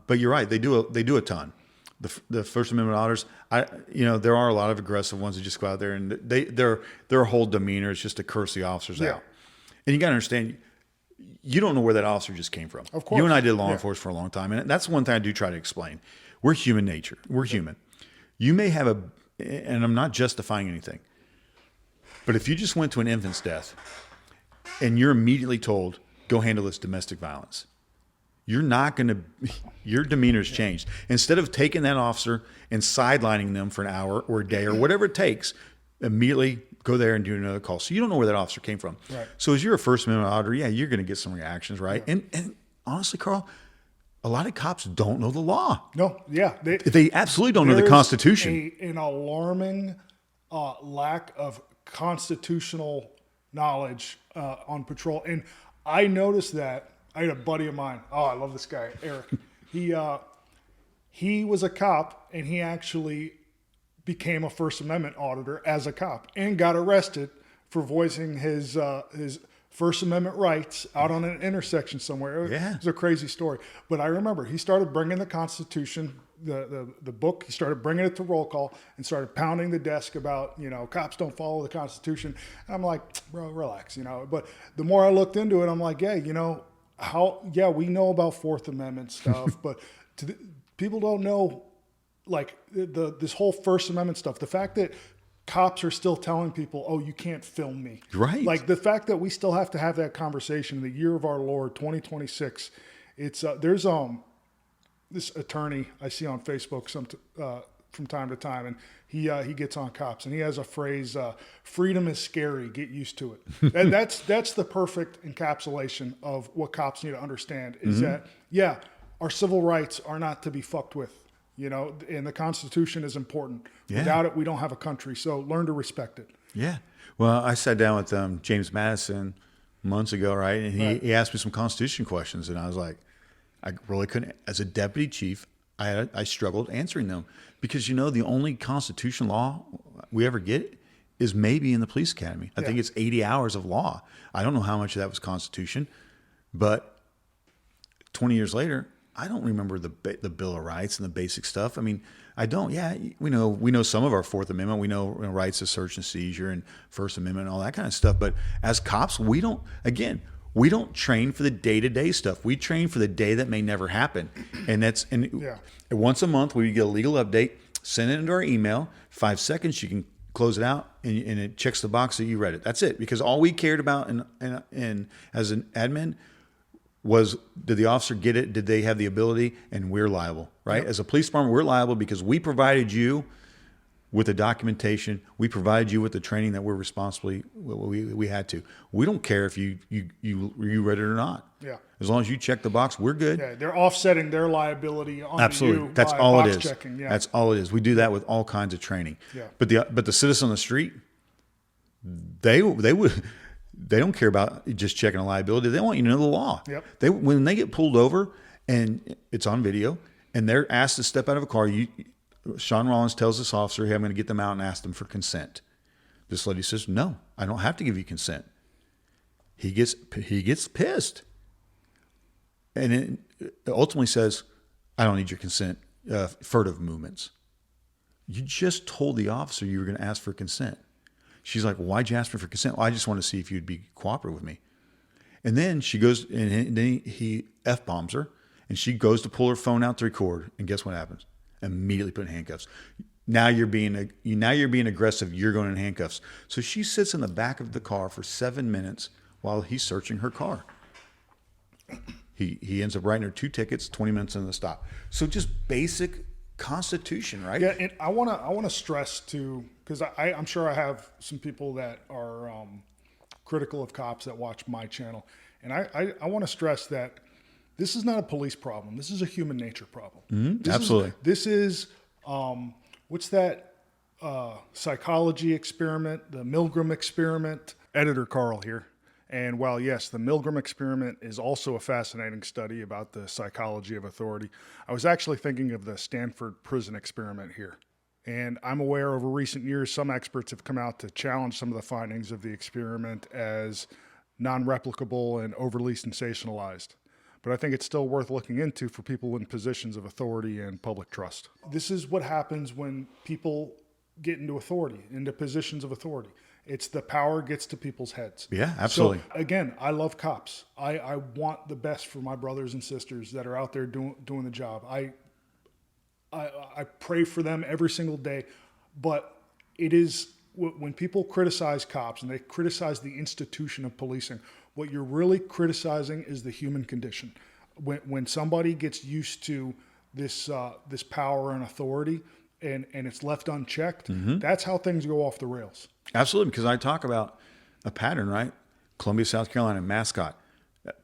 But you're right. They do a ton. The First Amendment auditors, there are a lot of aggressive ones that just go out there and their whole demeanor is just to curse the officers out. And you got to understand, you don't know where that officer just came from. Of course. You and I did law enforcement for a long time, and that's one thing I do try to explain. We're human nature. We're human. You may have and I'm not justifying anything, but if you just went to an infant's death and you're immediately told, go handle this domestic violence, you're not going to, your demeanor's changed. Instead of taking that officer and sidelining them for an hour or a day or whatever it takes, immediately go there and do another call. So you don't know where that officer came from. Right. So as you're a First Amendment auditor, you're going to get some reactions, right? Yeah. And honestly, Carl, a lot of cops don't know the law. No, yeah. They absolutely don't know the Constitution. An alarming lack of constitutional knowledge on patrol. And I noticed that. I had a buddy of mine. Oh, I love this guy, Eric. He was a cop, and he actually became a First Amendment auditor as a cop and got arrested for voicing his First Amendment rights out on an intersection somewhere. Yeah. It's a crazy story. But I remember he started bringing the Constitution, the book, he started bringing it to roll call and started pounding the desk about, cops don't follow the Constitution. And I'm like, bro, relax, But the more I looked into it, I'm like, yeah, we know about Fourth Amendment stuff, but people don't know, like, this whole First Amendment stuff. The fact that cops are still telling people, oh, you can't film me. Right. Like the fact that we still have to have that conversation in the year of our Lord, 2026. It's there's this attorney I see on Facebook from time to time, and he gets on cops and he has a phrase, freedom is scary, get used to it. And that's the perfect encapsulation of what cops need to understand is that, our civil rights are not to be fucked with. And the Constitution is important. Yeah. Without it, we don't have a country. So learn to respect it. Yeah. Well, I sat down with James Madison months ago, right? And he asked me some Constitution questions, and I was like, I really couldn't. As a deputy chief, I struggled answering them because the only Constitution law we ever get is maybe in the police academy. I think it's 80 hours of law. I don't know how much of that was Constitution, but 20 years later, I don't remember the Bill of Rights and the basic stuff. I mean, I don't. Yeah, we know some of our Fourth Amendment. We know rights of search and seizure and First Amendment and all that kind of stuff. But as cops, we don't train for the day-to-day stuff. We train for the day that may never happen. And once a month, we get a legal update, send it into our email. 5 seconds, you can close it out, and it checks the box that you read it. That's it. Because all we cared about and as an admin was, did the officer get it? Did they have the ability? And we're liable, right? Yep. As a police department, we're liable because we provided you with the documentation. We provided you with the training that we had to. We don't care if you read it or not. Yeah. As long as you check the box, we're good. Yeah, they're offsetting their liability on Absolutely. you. That's by all it box is. Checking. Yeah. That's all it is. We do that with all kinds of training. Yeah. But the citizen on the street, they don't care about just checking a liability. They want you to know the law. Yep. When they get pulled over and it's on video and they're asked to step out of a car, Sean Rollins tells this officer, hey, I'm going to get them out and ask them for consent. This lady says, no, I don't have to give you consent. He gets pissed. And it ultimately says, I don't need your consent, furtive movements. You just told the officer you were going to ask for consent. She's like, well, why'd you ask me for consent? Well, I just want to see if you'd be cooperative with me. And then she goes, and then he F-bombs her, and she goes to pull her phone out to record, and guess what happens? Immediately put in handcuffs. Now you're being aggressive. You're going in handcuffs. So she sits in the back of the car for 7 minutes while he's searching her car. He ends up writing her 2 tickets, 20 minutes into the stop. So just basic Constitution, right? Yeah, and I want to stress too, because I'm sure I have some people that are critical of cops that watch my channel, and I want to stress that this is not a police problem. This is a human nature problem. Mm-hmm. Absolutely. This is what's that psychology experiment, the Milgram experiment? Editor Carl here. And while, yes, the Milgram experiment is also a fascinating study about the psychology of authority, I was actually thinking of the Stanford prison experiment here. And I'm aware over recent years, some experts have come out to challenge some of the findings of the experiment as non-replicable and overly sensationalized. But I think it's still worth looking into for people in positions of authority and public trust. This is what happens when people get into authority, into positions of authority. It's the power gets to people's heads. Yeah, absolutely. So, again, I love cops. I want the best for my brothers and sisters that are out there doing the job. I pray for them every single day. But it is, when people criticize cops and they criticize the institution of policing, what you're really criticizing is the human condition. When somebody gets used to this power and authority and it's left unchecked, that's how things go off the rails. Absolutely, because I talk about a pattern, right? Columbia, South Carolina, mascot.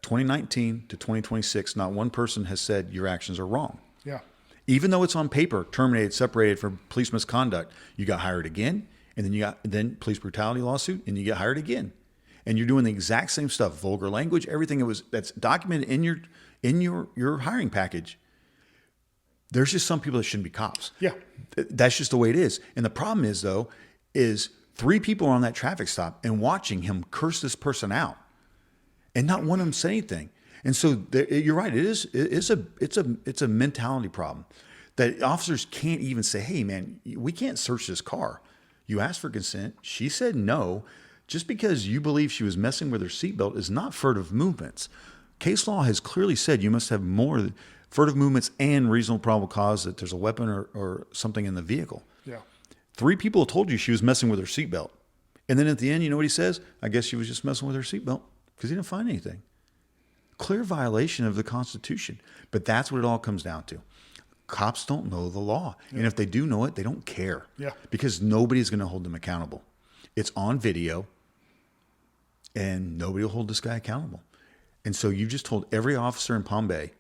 2019 to 2026, not one person has said your actions are wrong. Yeah. Even though it's on paper, terminated, separated for police misconduct, you got hired again, and then police brutality lawsuit, and you get hired again. And you're doing the exact same stuff, vulgar language, everything that's documented in your hiring package. There's just some people that shouldn't be cops. Yeah. That's just the way it is. And the problem is, though, is 3 people are on that traffic stop and watching him curse this person out, and not one of them say anything. And so you're right. It's a mentality problem that officers can't even say, "Hey, man, we can't search this car. You asked for consent. She said no." Just because you believe she was messing with her seatbelt is not furtive movements. Case law has clearly said you must have more furtive movements and reasonable probable cause that there's a weapon or something in the vehicle. Yeah. 3 people told you she was messing with her seatbelt. And then at the end, you know what he says? I guess she was just messing with her seatbelt because he didn't find anything. Clear violation of the Constitution. But that's what it all comes down to. Cops don't know the law. Yeah. And if they do know it, they don't care. Yeah. Because nobody's going to hold them accountable. It's on video, and nobody will hold this guy accountable. And so you just told every officer in Palm Bay,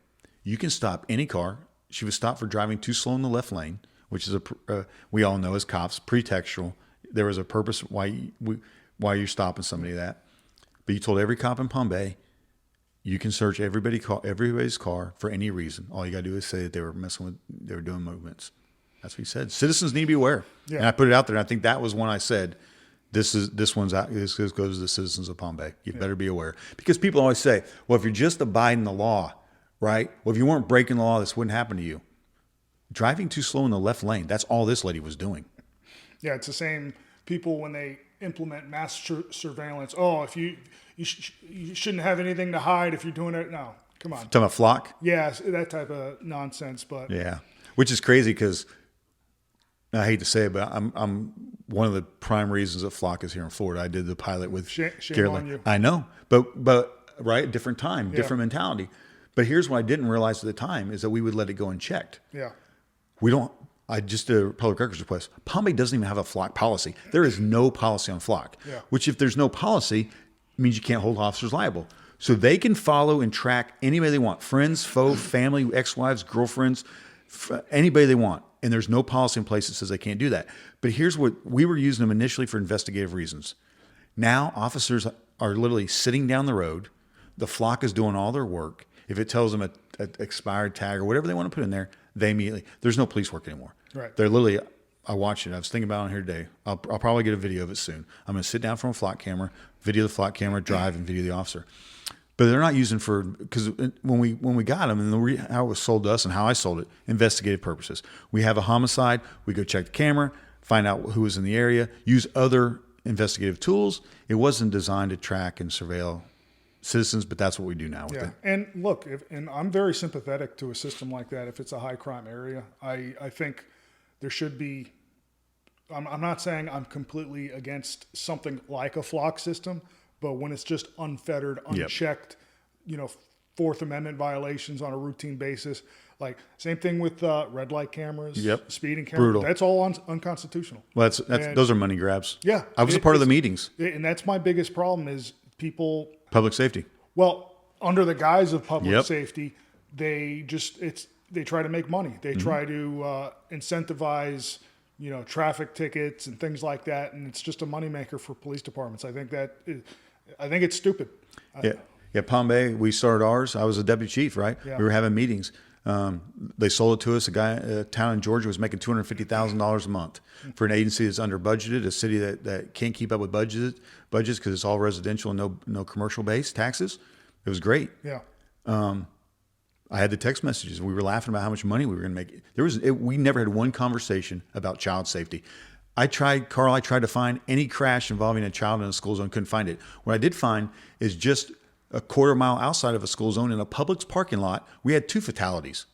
you can stop any car. She was stopped for driving too slow in the left lane, which is we all know as cops, pretextual. There was a purpose why you're stopping somebody that. But you told every cop in Palm Bay, you can search everybody's car for any reason. All you got to do is say that they were doing movements. That's what he said. Citizens need to be aware. Yeah. And I put it out there, and I think that was when I said, this goes to the citizens of Palm Bay. You better be aware. Because people always say, well, if you're just abiding the law, right? Well, if you weren't breaking the law, this wouldn't happen to you. Driving too slow in the left lane, that's all this lady was doing. Yeah, it's the same people when they implement mass surveillance. Oh, if you shouldn't have anything to hide if you're doing it. No, come on. Talking about flock? Yeah, that type of nonsense. But yeah, which is crazy because I hate to say it, but I'm one of the prime reasons that flock is here in Florida. I did the pilot with shame on you. I know, but right, different time, different mentality. But here's what I didn't realize at the time is that we would let it go unchecked. Yeah. We don't. I just did a public records request. Palm Bay doesn't even have a flock policy. There is no policy on flock, which if there's no policy, means you can't hold officers liable. So they can follow and track anybody they want, friends, foe, family, ex-wives, girlfriends, anybody they want. And there's no policy in place that says they can't do that. But here's what we were using them initially for investigative reasons. Now officers are literally sitting down the road. The flock is doing all their work. If it tells them an expired tag or whatever they want to put in there, they immediately, there's no police work anymore. Right. They're literally, I watched it. I was thinking about it here today. I'll probably get a video of it soon. I'm going to sit down from a flock camera, video the flock camera, drive, and video the officer. But they're not using for, because when we got them, and how it was sold to us and how I sold it, investigative purposes. We have a homicide. We go check the camera, find out who was in the area, use other investigative tools. It wasn't designed to track and surveil citizens, but that's what we do now with it. And look, and I'm very sympathetic to a system like that if it's a high crime area. I think there should be, I'm not saying I'm completely against something like a flock system, but when it's just unfettered, unchecked, Fourth Amendment violations on a routine basis, like same thing with red light cameras, speeding cameras. Brutal. That's all unconstitutional. Well, those are money grabs. Yeah. I was a part of the meetings. And that's my biggest problem is people. Public safety. Well, under the guise of public safety, they try to make money. They try to incentivize, traffic tickets and things like that. And it's just a moneymaker for police departments. I think that I think it's stupid. Yeah, Palm Bay, we started ours. I was a deputy chief, right? Yeah. We were having meetings. They sold it to us. A town in Georgia was making $250,000 a month for an agency that's under budgeted, a city that can't keep up with budgets because it's all residential and no commercial based taxes. It was great. Yeah. I had the text messages. We were laughing about how much money we were going to make. We never had one conversation about child safety. I tried to find any crash involving a child in a school zone. Couldn't find it. What I did find is just a quarter mile outside of a school zone in a Publix parking lot, we had 2 fatalities,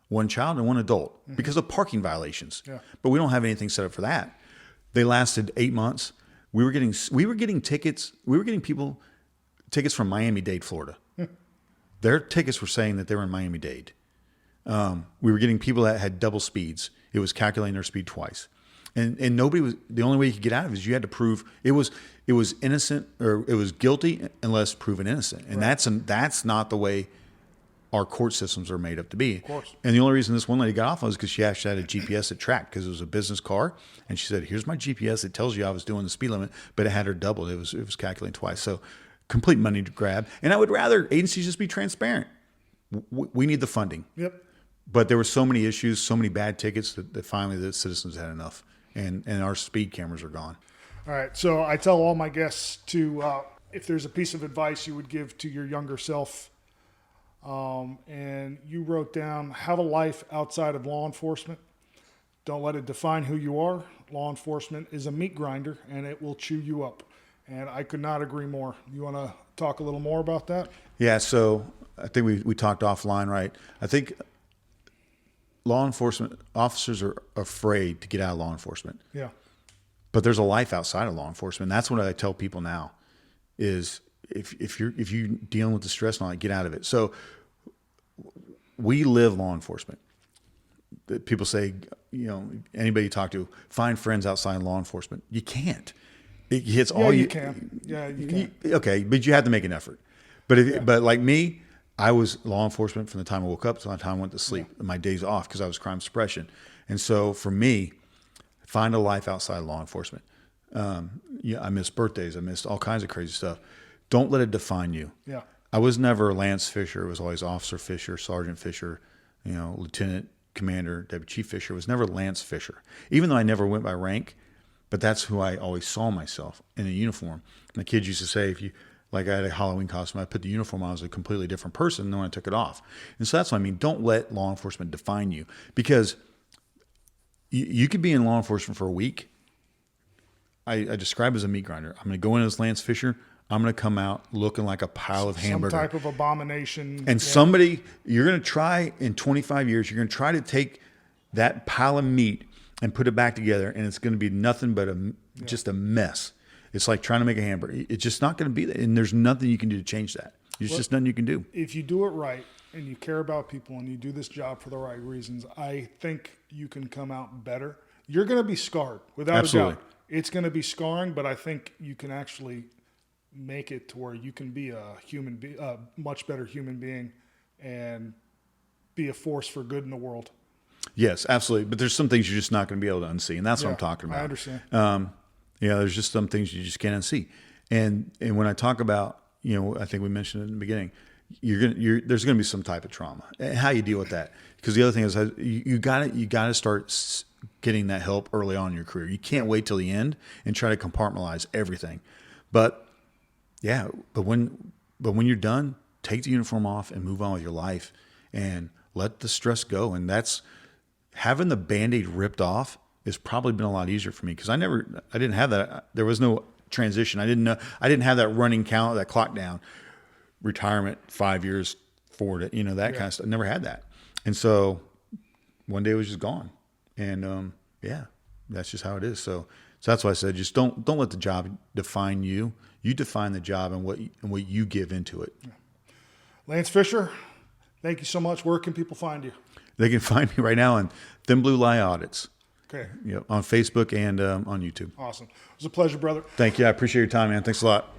1 child and 1 adult because of parking violations. Yeah. But we don't have anything set up for that. They lasted 8 months. We were getting tickets. We were getting people tickets from Miami-Dade, Florida. Their tickets were saying that they were in Miami-Dade. We were getting people that had double speeds. It was calculating their speed twice. And nobody was, the only way you could get out of it is you had to prove it was innocent, or it was guilty unless proven innocent. And that's not the way our court systems are made up to be. Of course. And the only reason this one lady got off was because she actually had a GPS that tracked, because it was a business car. And she said, here's my GPS. It tells you I was doing the speed limit, but it had her doubled. It was calculating twice. So complete money to grab. And I would rather agencies just be transparent. We need the funding. Yep. But there were so many issues, so many bad tickets that finally the citizens had enough. And our speed cameras are gone. All right. So I tell all my guests to, if there's a piece of advice you would give to your younger self, and you wrote down, have a life outside of law enforcement. Don't let it define who you are. Law enforcement is a meat grinder, and it will chew you up. And I could not agree more. You want to talk a little more about that? Yeah. So I think we talked offline, right? I think law enforcement officers are afraid to get out of law enforcement. Yeah. But there's a life outside of law enforcement. That's what I tell people now is if you're dealing with the stress and all that, get out of it. So we live law enforcement. People say, anybody you talk to, find friends outside law enforcement. You can't. It hits all you can. Yeah, you can. Okay, but you have to make an effort. But like me, I was law enforcement from the time I woke up to the time I went to sleep. My days off because I was crime suppression. And so for me, find a life outside law enforcement. I missed birthdays. I missed all kinds of crazy stuff. Don't let it define you. Yeah. I was never Lance Fisher. It was always Officer Fisher, Sergeant Fisher, Lieutenant Commander, Deputy Chief Fisher. It was never Lance Fisher, even though I never went by rank. But that's who I always saw myself in a uniform. My kids used to say, I had a Halloween costume, I put the uniform on, I was a completely different person than when I took it off. And so that's what I mean. Don't let law enforcement define you, because you could be in law enforcement for a week. I describe it as a meat grinder. I'm going to go in as Lance Fisher. I'm going to come out looking like a pile of hamburger. Some type of abomination. And somebody, you're going to try in 25 years, you're going to try to take that pile of meat and put it back together, and it's going to be nothing but just a mess. It's like trying to make a hamburger. It's just not going to be that. And there's nothing you can do to change that. There's just nothing you can do. If you do it right and you care about people and you do this job for the right reasons, I think you can come out better. You're going to be scarred, without a doubt. It's going to be scarring, but I think you can actually make it to where you can be a much better human being and be a force for good in the world. Yes, absolutely. But there's some things you're just not going to be able to unsee. And that's what I'm talking about. I understand. There's just some things you just can't unsee. And when I talk about, I think we mentioned it in the beginning, there's going to be some type of trauma. And how you deal with that? Because the other thing is you got to start getting that help early on in your career. You can't wait till the end and try to compartmentalize everything. But when you're done, take the uniform off and move on with your life and let the stress go. And that's having the Band-Aid ripped off has probably been a lot easier for me, because I didn't have that. There was no transition. I didn't have that running count, that clock down, retirement 5 years forward, that kind of stuff. I never had that. And so one day it was just gone. And that's just how it is. So that's why I said, just don't let the job define you. You define the job and what you give into it. Yeah. Lance Fisher, thank you so much. Where can people find you? They can find me right now on Thin Blue Lie Audits. Okay. On Facebook and on YouTube. Awesome. It was a pleasure, brother. Thank you. I appreciate your time, man. Thanks a lot.